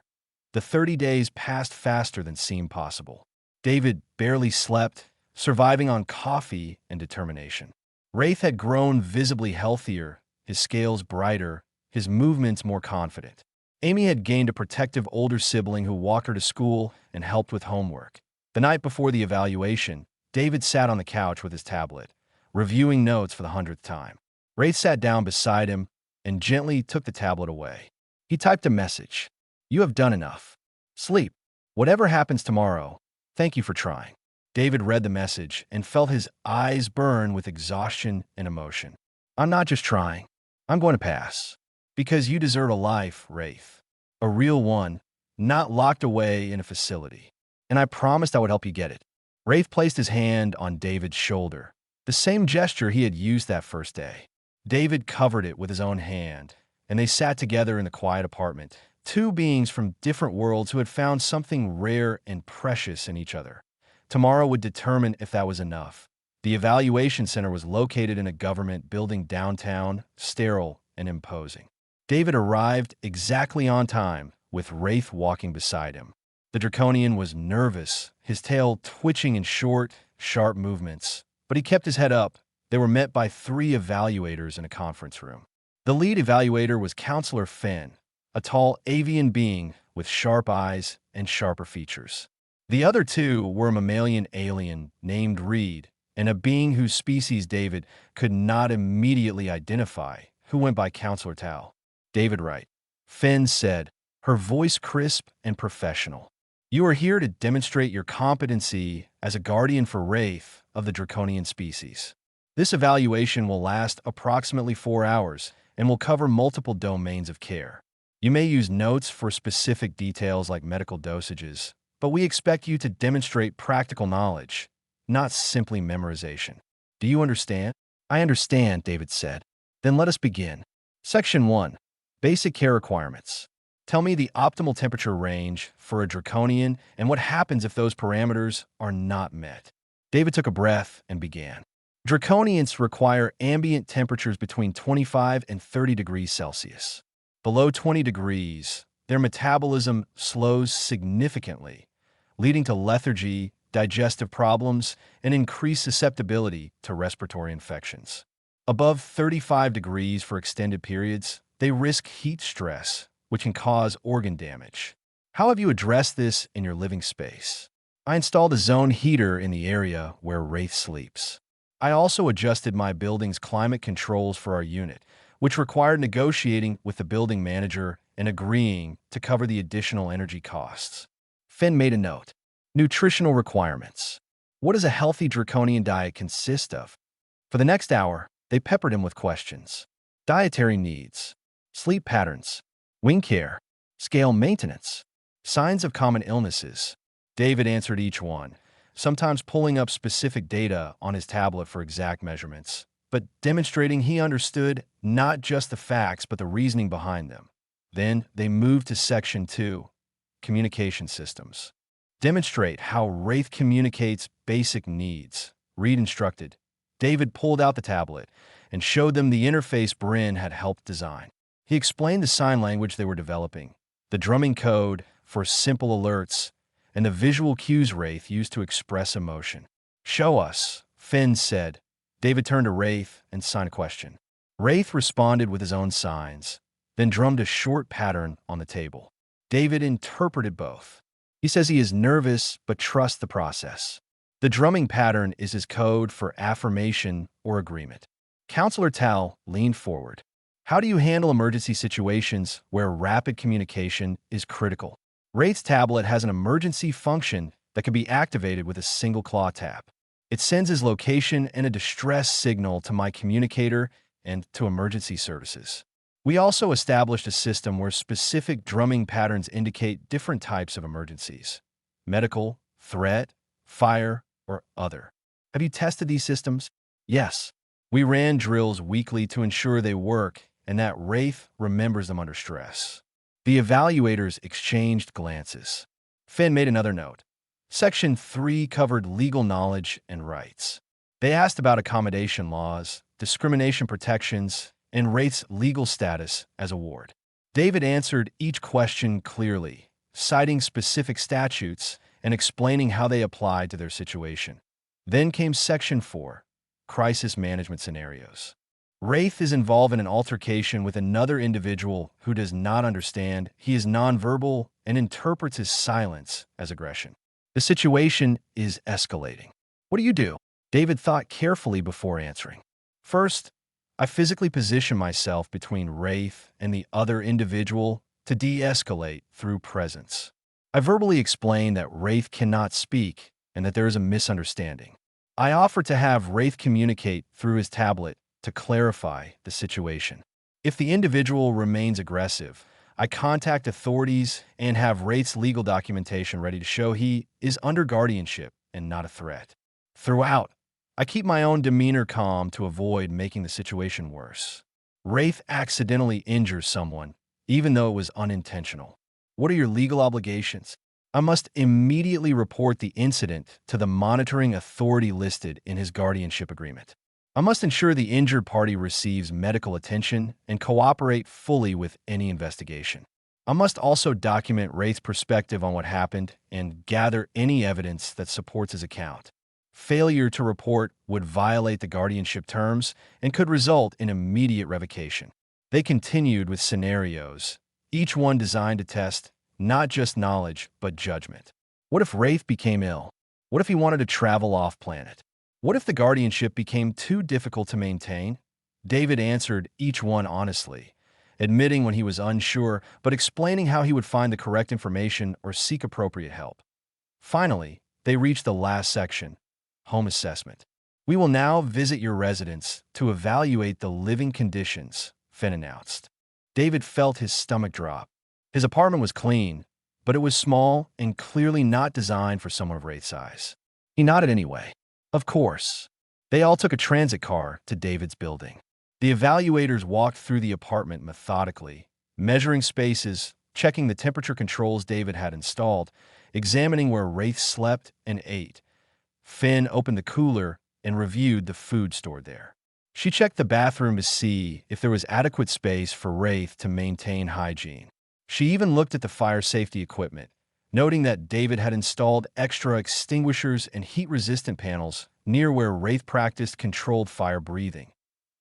The 30 days passed faster than seemed possible. David barely slept, surviving on coffee and determination. Wraith had grown visibly healthier, his scales brighter, his movements more confident. Amy had gained a protective older sibling who walked her to school and helped with homework. The night before the evaluation, David sat on the couch with his tablet, reviewing notes for the 100th time. Wraith sat down beside him and gently took the tablet away. He typed a message. "You have done enough. Sleep. Whatever happens tomorrow, thank you for trying." David read the message and felt his eyes burn with exhaustion and emotion. "I'm not just trying. I'm going to pass. Because you deserve a life, Wraith. A real one, not locked away in a facility. And I promised I would help you get it." Wraith placed his hand on David's shoulder, the same gesture he had used that first day. David covered it with his own hand, and they sat together in the quiet apartment, 2 beings from different worlds who had found something rare and precious in each other. Tomorrow would determine if that was enough. The evaluation center was located in a government building downtown, sterile and imposing. David arrived exactly on time, with Wraith walking beside him. The Draconian was nervous, his tail twitching in short, sharp movements, but he kept his head up. They were met by 3 evaluators in a conference room. The lead evaluator was Counselor Finn, a tall avian being with sharp eyes and sharper features. The other 2 were a mammalian alien named Reed and a being whose species David could not immediately identify, who went by Counselor Tal. David Wright. Finn said, her voice crisp and professional. You are here to demonstrate your competency as a guardian for Wraith of the Draconian species. This evaluation will last approximately 4 hours and will cover multiple domains of care. You may use notes for specific details like medical dosages, but we expect you to demonstrate practical knowledge, not simply memorization. Do you understand? I understand, David said. Then let us begin. Section 1. Basic care requirements. Tell me the optimal temperature range for a Draconian and what happens if those parameters are not met. David took a breath and began. Draconians require ambient temperatures between 25 and 30 degrees Celsius. Below 20 degrees, their metabolism slows significantly, leading to lethargy, digestive problems, and increased susceptibility to respiratory infections. Above 35 degrees for extended periods, they risk heat stress, which can cause organ damage. How have you addressed this in your living space? I installed a zone heater in the area where Wraith sleeps. I also adjusted my building's climate controls for our unit, which required negotiating with the building manager and agreeing to cover the additional energy costs. Finn made a note. Nutritional requirements. What does a healthy Draconian diet consist of? For the next hour, they peppered him with questions. Dietary needs, sleep patterns, wing care, scale maintenance, signs of common illnesses. David answered each one, sometimes pulling up specific data on his tablet for exact measurements, but demonstrating he understood not just the facts but the reasoning behind them. Then they moved to Section 2, Communication Systems. Demonstrate how Wraith communicates basic needs. Reed instructed. David pulled out the tablet and showed them the interface Bryn had helped design. He explained the sign language they were developing, the drumming code for simple alerts, and the visual cues Wraith used to express emotion. Show us, Finn said. David turned to Wraith and signed a question. Wraith responded with his own signs, then drummed a short pattern on the table. David interpreted both. He says he is nervous but trusts the process. The drumming pattern is his code for affirmation or agreement. Counselor Tal leaned forward. How do you handle emergency situations where rapid communication is critical? Wraith's tablet has an emergency function that can be activated with a single claw tap. It sends his location and a distress signal to my communicator and to emergency services. We also established a system where specific drumming patterns indicate different types of emergencies: medical, threat, fire, or other. Have you tested these systems? Yes. We ran drills weekly to ensure they work and that Wraith remembers them under stress. The evaluators exchanged glances. Finn made another note. Section 3 covered legal knowledge and rights. They asked about accommodation laws, discrimination protections, and Wraith's legal status as a ward. David answered each question clearly, citing specific statutes and explaining how they applied to their situation. Then came Section 4, Crisis Management Scenarios. Wraith is involved in an altercation with another individual who does not understand. He is nonverbal and interprets his silence as aggression. The situation is escalating. What do you do? David thought carefully before answering. First, I physically position myself between Wraith and the other individual to de-escalate through presence. I verbally explain that Wraith cannot speak and that there is a misunderstanding. I offer to have Wraith communicate through his tablet to clarify the situation. If the individual remains aggressive, I contact authorities and have Wraith's legal documentation ready to show he is under guardianship and not a threat. Throughout, I keep my own demeanor calm to avoid making the situation worse. Wraith accidentally injures someone, even though it was unintentional. What are your legal obligations? I must immediately report the incident to the monitoring authority listed in his guardianship agreement. I must ensure the injured party receives medical attention and cooperate fully with any investigation. I must also document Wraith's perspective on what happened and gather any evidence that supports his account. Failure to report would violate the guardianship terms and could result in immediate revocation. They continued with scenarios, each one designed to test not just knowledge, but judgment. What if Wraith became ill? What if he wanted to travel off-planet? What if the guardianship became too difficult to maintain? David answered each one honestly, admitting when he was unsure, but explaining how he would find the correct information or seek appropriate help. Finally, they reached the last section, home assessment. We will now visit your residence to evaluate the living conditions, Finn announced. David felt his stomach drop. His apartment was clean, but it was small and clearly not designed for someone of Wraith's size. He nodded anyway. Of course. They all took a transit car to David's building. The evaluators walked through the apartment methodically, measuring spaces, checking the temperature controls David had installed, examining where Wraith slept and ate. Finn opened the cooler and reviewed the food stored there. She checked the bathroom to see if there was adequate space for Wraith to maintain hygiene. She even looked at the fire safety equipment, noting that David had installed extra extinguishers and heat-resistant panels near where Wraith practiced controlled fire breathing.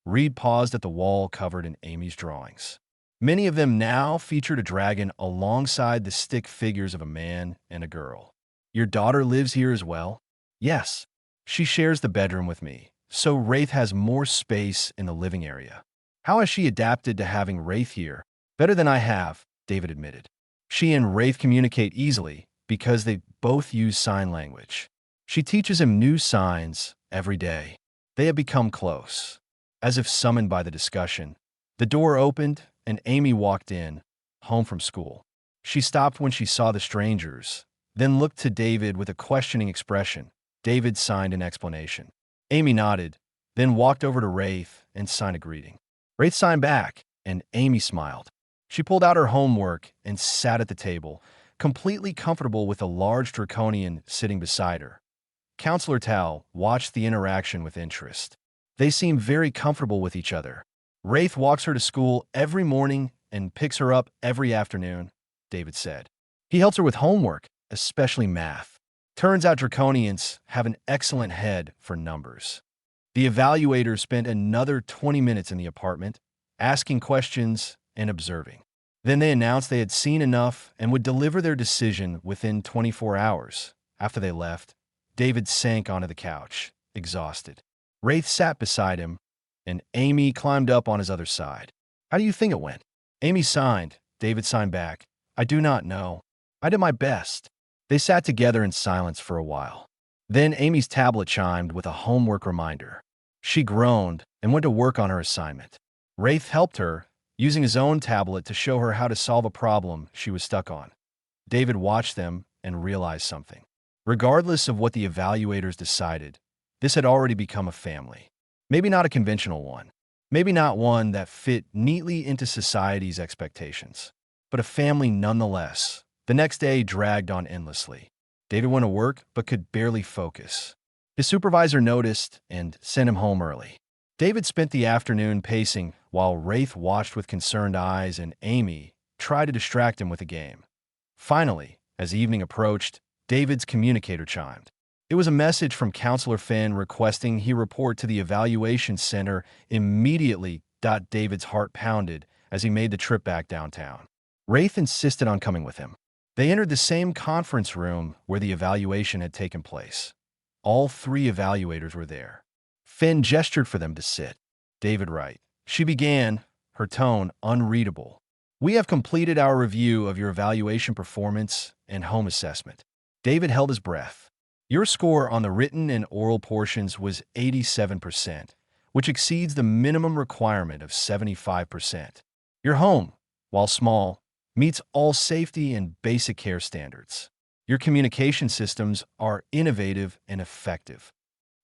Reed paused at the wall covered in Amy's drawings. Many of them now featured a dragon alongside the stick figures of a man and a girl. Your daughter lives here as well? Yes. She shares the bedroom with me, so Wraith has more space in the living area. How has she adapted to having Wraith here? Better than I have, David admitted. She and Wraith communicate easily because they both use sign language. She teaches him new signs every day. They have become close. As if summoned by the discussion, the door opened and Amy walked in, home from school. She stopped when she saw the strangers, then looked to David with a questioning expression. David signed an explanation. Amy nodded, then walked over to Wraith and signed a greeting. Wraith signed back, and Amy smiled. She pulled out her homework and sat at the table, completely comfortable with a large draconian sitting beside her. Counselor Tal watched the interaction with interest. They seemed very comfortable with each other. Wraith walks her to school every morning and picks her up every afternoon, David said. He helps her with homework, especially math. Turns out draconians have an excellent head for numbers. The evaluators spent another 20 minutes in the apartment, asking questions and observing. Then they announced they had seen enough and would deliver their decision within 24 hours. After they left, David sank onto the couch, exhausted. Wraith sat beside him, and Amy climbed up on his other side. How do you think it went? Amy signed. David signed back. I do not know. I did my best. They sat together in silence for a while. Then Amy's tablet chimed with a homework reminder. She groaned and went to work on her assignment. Wraith helped her, using his own tablet to show her how to solve a problem she was stuck on. David watched them and realized something. Regardless of what the evaluators decided, this had already become a family. Maybe not a conventional one. Maybe not one that fit neatly into society's expectations. But a family nonetheless. The next day dragged on endlessly. David went to work but could barely focus. His supervisor noticed and sent him home early. David spent the afternoon pacing while Wraith watched with concerned eyes and Amy tried to distract him with a game. Finally, as evening approached, David's communicator chimed. It was a message from Counselor Finn requesting he report to the evaluation center immediately. David's heart pounded as he made the trip back downtown. Wraith insisted on coming with him. They entered the same conference room where the evaluation had taken place. All three evaluators were there. Finn gestured for them to sit. David Wright. She began, her tone unreadable. We have completed our review of your evaluation performance and home assessment. David held his breath. Your score on the written and oral portions was 87%, which exceeds the minimum requirement of 75%. Your home, while small, meets all safety and basic care standards. Your communication systems are innovative and effective.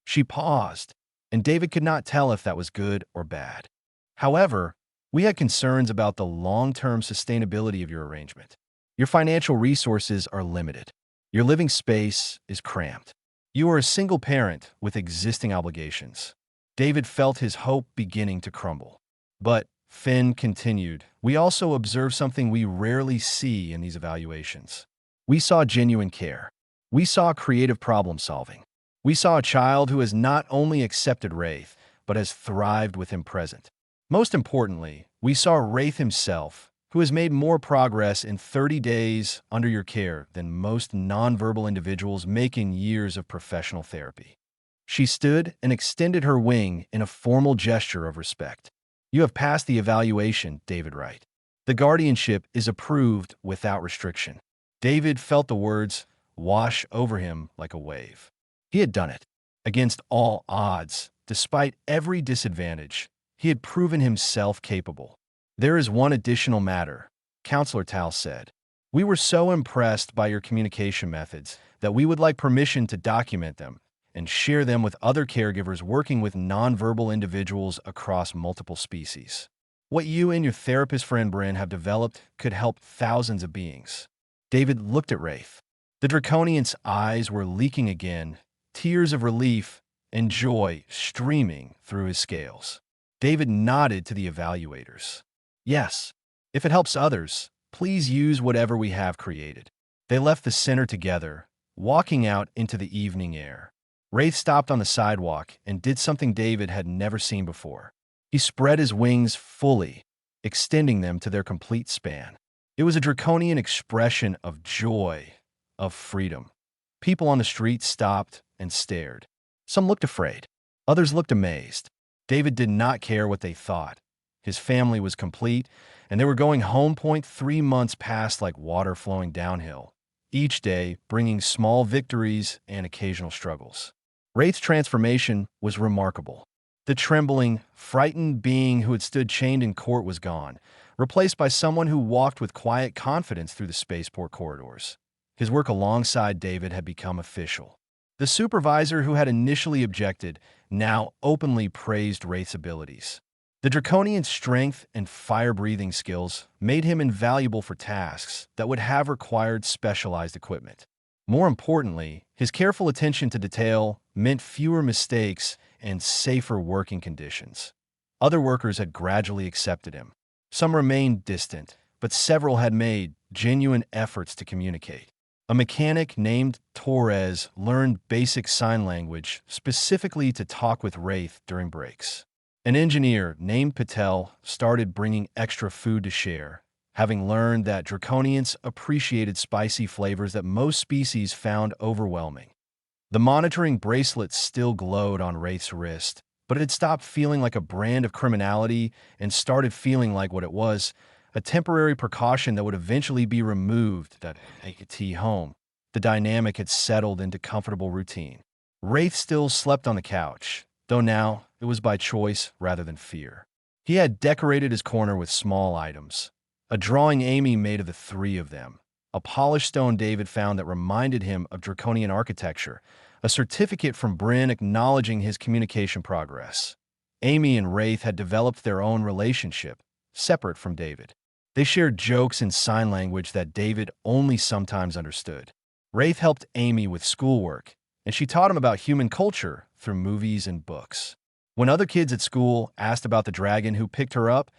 She paused, and David could not tell if that was good or bad. However, we had concerns about the long-term sustainability of your arrangement. Your financial resources are limited. Your living space is cramped. You are a single parent with existing obligations. David felt his hope beginning to crumble. But, Finn continued, we also observed something we rarely see in these evaluations. We saw genuine care. We saw creative problem solving. We saw a child who has not only accepted Wraith, but has thrived with him present. Most importantly, we saw Wraith himself, who has made more progress in 30 days under your care than most nonverbal individuals make in years of professional therapy. She stood and extended her wing in a formal gesture of respect. You have passed the evaluation, David Wright. The guardianship is approved without restriction. David felt the words wash over him like a wave. He had done it. Against all odds, despite every disadvantage, he had proven himself capable. There is one additional matter, Counselor Tal said. We were so impressed by your communication methods that we would like permission to document them and share them with other caregivers working with nonverbal individuals across multiple species. What you and your therapist friend Bryn have developed could help thousands of beings. David looked at Wraith. The Draconian's eyes were leaking again, tears of relief and joy streaming through his scales. David nodded to the evaluators. Yes, if it helps others, please use whatever we have created. They left the center together, walking out into the evening air. Wraith stopped on the sidewalk and did something David had never seen before. He spread his wings fully, extending them to their complete span. It was a draconian expression of joy, of freedom. People on the street stopped and stared. Some looked afraid. Others looked amazed. David did not care what they thought. His family was complete, and they were going home. 3 months passed like water flowing downhill, each day bringing small victories and occasional struggles. Wraith's transformation was remarkable. The trembling, frightened being who had stood chained in court was gone, replaced by someone who walked with quiet confidence through the spaceport corridors. His work alongside David had become official. The supervisor who had initially objected now openly praised Wraith's abilities. The Draconian's strength and fire-breathing skills made him invaluable for tasks that would have required specialized equipment. More importantly, his careful attention to detail meant fewer mistakes and safer working conditions. Other workers had gradually accepted him. Some remained distant, but several had made genuine efforts to communicate. A mechanic named Torres learned basic sign language specifically to talk with Wraith during breaks. An engineer named Patel started bringing extra food to share, having learned that Draconians appreciated spicy flavors that most species found overwhelming. The monitoring bracelet still glowed on Wraith's wrist, but it had stopped feeling like a brand of criminality and started feeling like what it was, a temporary precaution that would eventually be removed that take it home. The dynamic had settled into comfortable routine. Wraith still slept on the couch, though now it was by choice rather than fear. He had decorated his corner with small items. A drawing Amy made of the 3 of them. A polished stone David found that reminded him of Draconian architecture. A certificate from Bryn acknowledging his communication progress. Amy and Wraith had developed their own relationship, separate from David. They shared jokes in sign language that David only sometimes understood. Wraith helped Amy with schoolwork, and she taught him about human culture through movies and books. When other kids at school asked about the dragon who picked her up,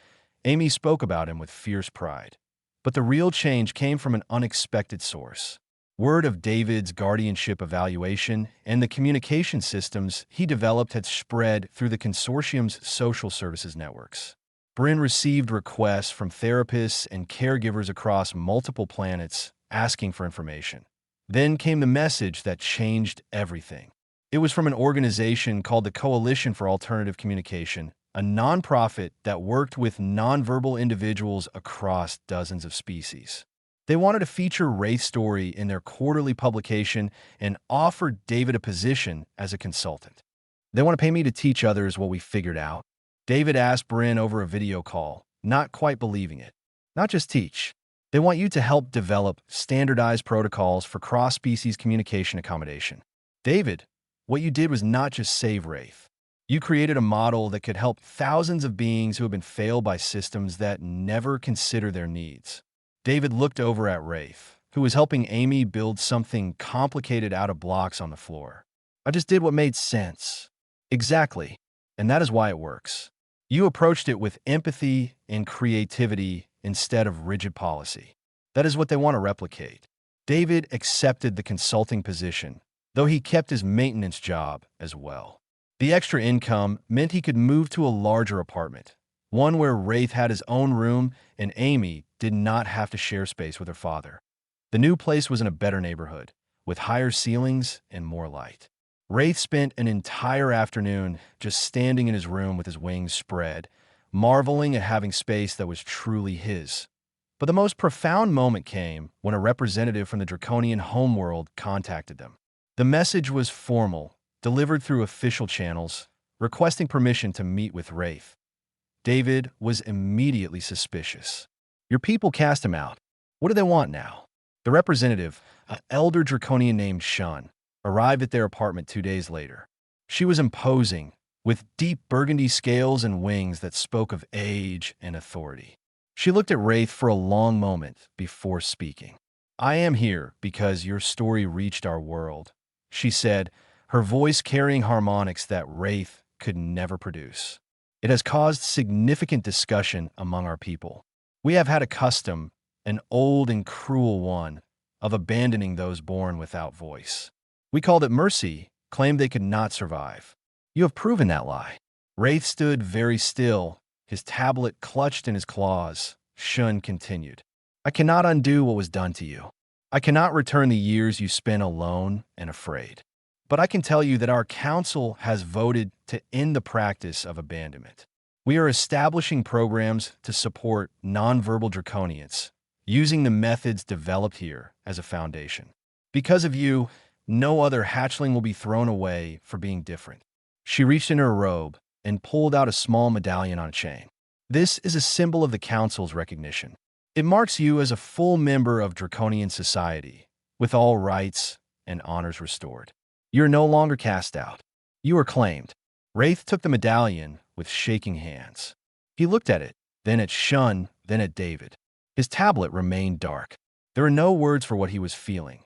Amy spoke about him with fierce pride. But the real change came from an unexpected source. Word of David's guardianship evaluation and the communication systems he developed had spread through the consortium's social services networks. Bryn received requests from therapists and caregivers across multiple planets asking for information. Then came the message that changed everything. It was from an organization called the Coalition for Alternative Communication, a nonprofit that worked with nonverbal individuals across dozens of species. They wanted to feature Wraith's story in their quarterly publication and offered David a position as a consultant. They want to pay me to teach others what we figured out. David asked Bryn over a video call, not quite believing it. Not just teach. They want you to help develop standardized protocols for cross-species communication accommodation. David, what you did was not just save Wraith. You created a model that could help thousands of beings who have been failed by systems that never consider their needs. David looked over at Wraith, who was helping Amy build something complicated out of blocks on the floor. I just did what made sense. Exactly. And that is why it works. You approached it with empathy and creativity instead of rigid policy. That is what they want to replicate. David accepted the consulting position, though he kept his maintenance job as well. The extra income meant he could move to a larger apartment, one where Wraith had his own room and Amy did not have to share space with her father. The new place was in a better neighborhood, with higher ceilings and more light. Wraith spent an entire afternoon just standing in his room with his wings spread, marveling at having space that was truly his. But the most profound moment came when a representative from the Draconian homeworld contacted them. The message was formal, delivered through official channels, requesting permission to meet with Wraith. David was immediately suspicious. Your people cast him out. What do they want now? The representative, an elder Draconian named Shun, arrived at their apartment 2 days later. She was imposing, with deep burgundy scales and wings that spoke of age and authority. She looked at Wraith for a long moment before speaking. I am here because your story reached our world, she said, her voice carrying harmonics that Wraith could never produce. It has caused significant discussion among our people. We have had a custom, an old and cruel one, of abandoning those born without voice. We called it mercy, claimed they could not survive. You have proven that lie. Wraith stood very still, his tablet clutched in his claws. Shun continued. I cannot undo what was done to you. I cannot return the years you spent alone and afraid. But I can tell you that our council has voted to end the practice of abandonment. We are establishing programs to support nonverbal draconians, using the methods developed here as a foundation. Because of you, no other hatchling will be thrown away for being different. She reached in her robe and pulled out a small medallion on a chain. This is a symbol of the Council's recognition. It marks you as a full member of Draconian society, with all rights and honors restored. You are no longer cast out. You are claimed. Wraith took the medallion with shaking hands. He looked at it, then at Shun, then at David. His tablet remained dark. There were no words for what he was feeling.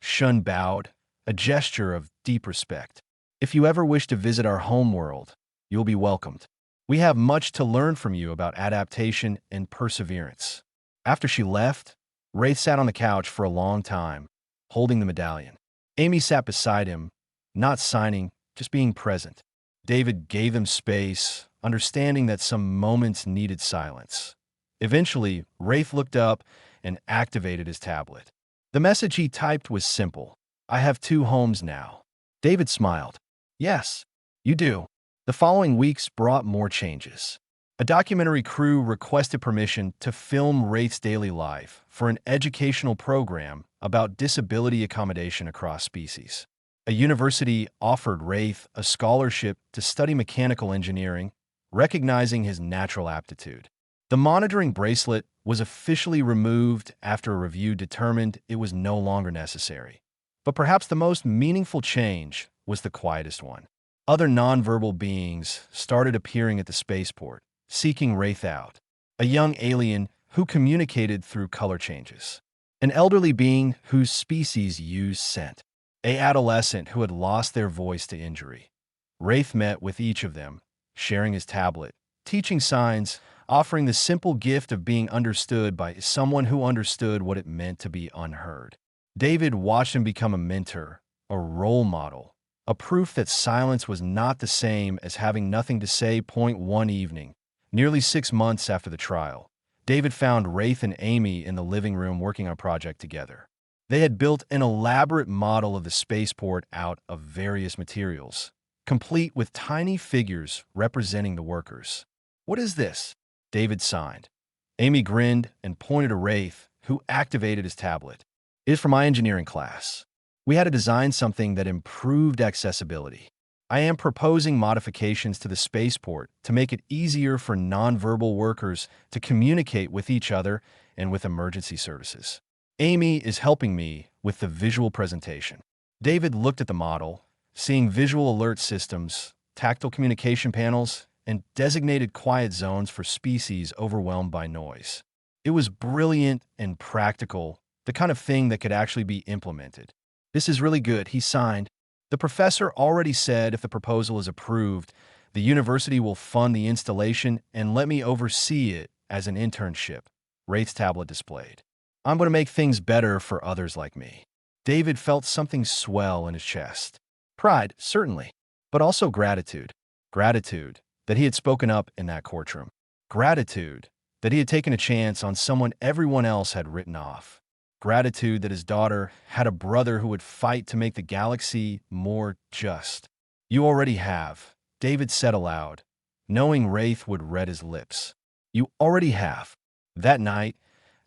Shun bowed, a gesture of deep respect. If you ever wish to visit our homeworld, you will be welcomed. We have much to learn from you about adaptation and perseverance. After she left, Wraith sat on the couch for a long time, holding the medallion. Amy sat beside him, not signing, just being present. David gave them space, understanding that some moments needed silence. Eventually, Wraith looked up and activated his tablet. The message he typed was simple. I have 2 homes now. David smiled. Yes, you do. The following weeks brought more changes. A documentary crew requested permission to film Wraith's daily life for an educational program about disability accommodation across species. A university offered Wraith a scholarship to study mechanical engineering, recognizing his natural aptitude. The monitoring bracelet was officially removed after a review determined it was no longer necessary. But perhaps the most meaningful change was the quietest one. Other nonverbal beings started appearing at the spaceport, seeking Wraith out. A young alien who communicated through color changes. An elderly being whose species used scent. An adolescent who had lost their voice to injury. Wraith met with each of them, sharing his tablet, teaching signs, offering the simple gift of being understood by someone who understood what it meant to be unheard. David watched him become a mentor, a role model, a proof that silence was not the same as having nothing to say. One evening, nearly 6 months after the trial, David found Wraith and Amy in the living room working on a project together. They had built an elaborate model of the spaceport out of various materials, complete with tiny figures representing the workers. What is this? David signed. Amy grinned and pointed to Wraith, who activated his tablet. It is for my engineering class. We had to design something that improved accessibility. I am proposing modifications to the spaceport to make it easier for nonverbal workers to communicate with each other and with emergency services. Amy is helping me with the visual presentation. David looked at the model, seeing visual alert systems, tactile communication panels, and designated quiet zones for species overwhelmed by noise. It was brilliant and practical, the kind of thing that could actually be implemented. This is really good, he signed. The professor already said if the proposal is approved, the university will fund the installation and let me oversee it as an internship. Wraith's tablet displayed. I'm going to make things better for others like me. David felt something swell in his chest. Pride, certainly, but also gratitude. Gratitude that he had spoken up in that courtroom. Gratitude that he had taken a chance on someone everyone else had written off. Gratitude that his daughter had a brother who would fight to make the galaxy more just. You already have, David said aloud, knowing Wraith would red his lips. You already have. That night,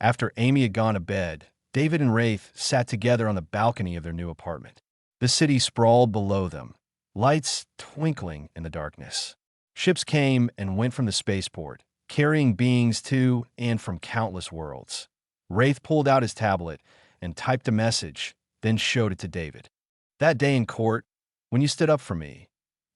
after Amy had gone to bed, David and Wraith sat together on the balcony of their new apartment. The city sprawled below them, lights twinkling in the darkness. Ships came and went from the spaceport, carrying beings to and from countless worlds. Wraith pulled out his tablet and typed a message, then showed it to David. That day in court, when you stood up for me,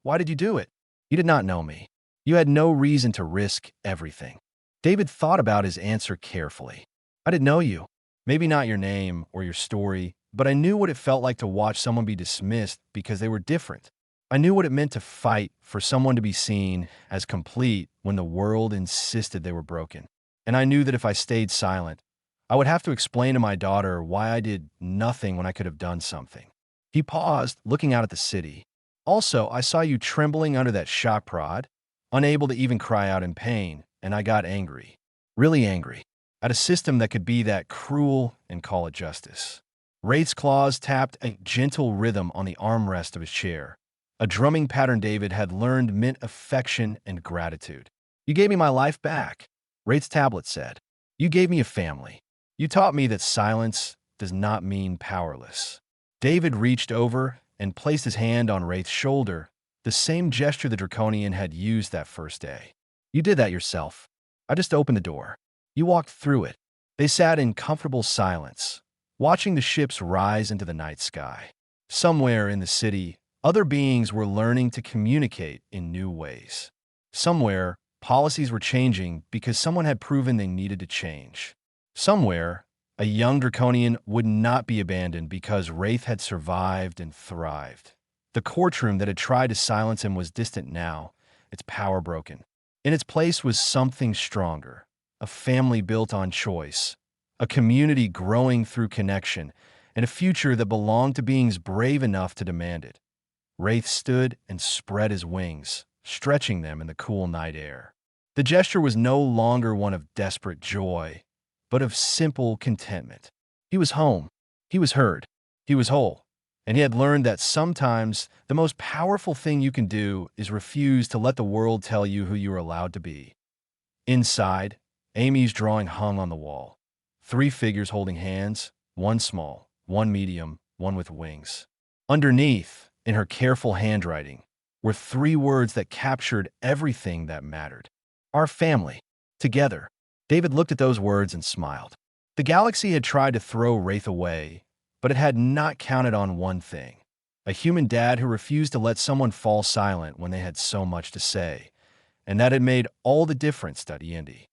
why did you do it? You did not know me. You had no reason to risk everything. David thought about his answer carefully. I didn't know you. Maybe not your name or your story, but I knew what it felt like to watch someone be dismissed because they were different. I knew what it meant to fight for someone to be seen as complete when the world insisted they were broken. And I knew that if I stayed silent, I would have to explain to my daughter why I did nothing when I could have done something. He paused, looking out at the city. Also, I saw you trembling under that shock prod, unable to even cry out in pain, and I got angry. Really angry. At a system that could be that cruel and call it justice. Wraith's claws tapped a gentle rhythm on the armrest of his chair, a drumming pattern David had learned meant affection and gratitude. You gave me my life back, Wraith's tablet said. You gave me a family. You taught me that silence does not mean powerless. David reached over and placed his hand on Wraith's shoulder, the same gesture the Draconian had used that first day. You did that yourself. I just opened the door. You walked through it. They sat in comfortable silence, watching the ships rise into the night sky. Somewhere in the city, other beings were learning to communicate in new ways. Somewhere, policies were changing because someone had proven they needed to change. Somewhere, a young Draconian would not be abandoned because Wraith had survived and thrived. The courtroom that had tried to silence him was distant now, its power broken. In its place was something stronger, a family built on choice, a community growing through connection, and a future that belonged to beings brave enough to demand it. Wraith stood and spread his wings, stretching them in the cool night air. The gesture was no longer one of desperate joy, but of simple contentment. He was home. He was heard. He was whole. And he had learned that sometimes the most powerful thing you can do is refuse to let the world tell you who you are allowed to be. Inside, Amy's drawing hung on the wall. 3 figures holding hands, one small, one medium, one with wings. Underneath, in her careful handwriting, were 3 words that captured everything that mattered. Our family. Together. David looked at those words and smiled. The galaxy had tried to throw Wraith away, but it had not counted on one thing. A human dad who refused to let someone fall silent when they had so much to say. And that had made all the difference to Yendi.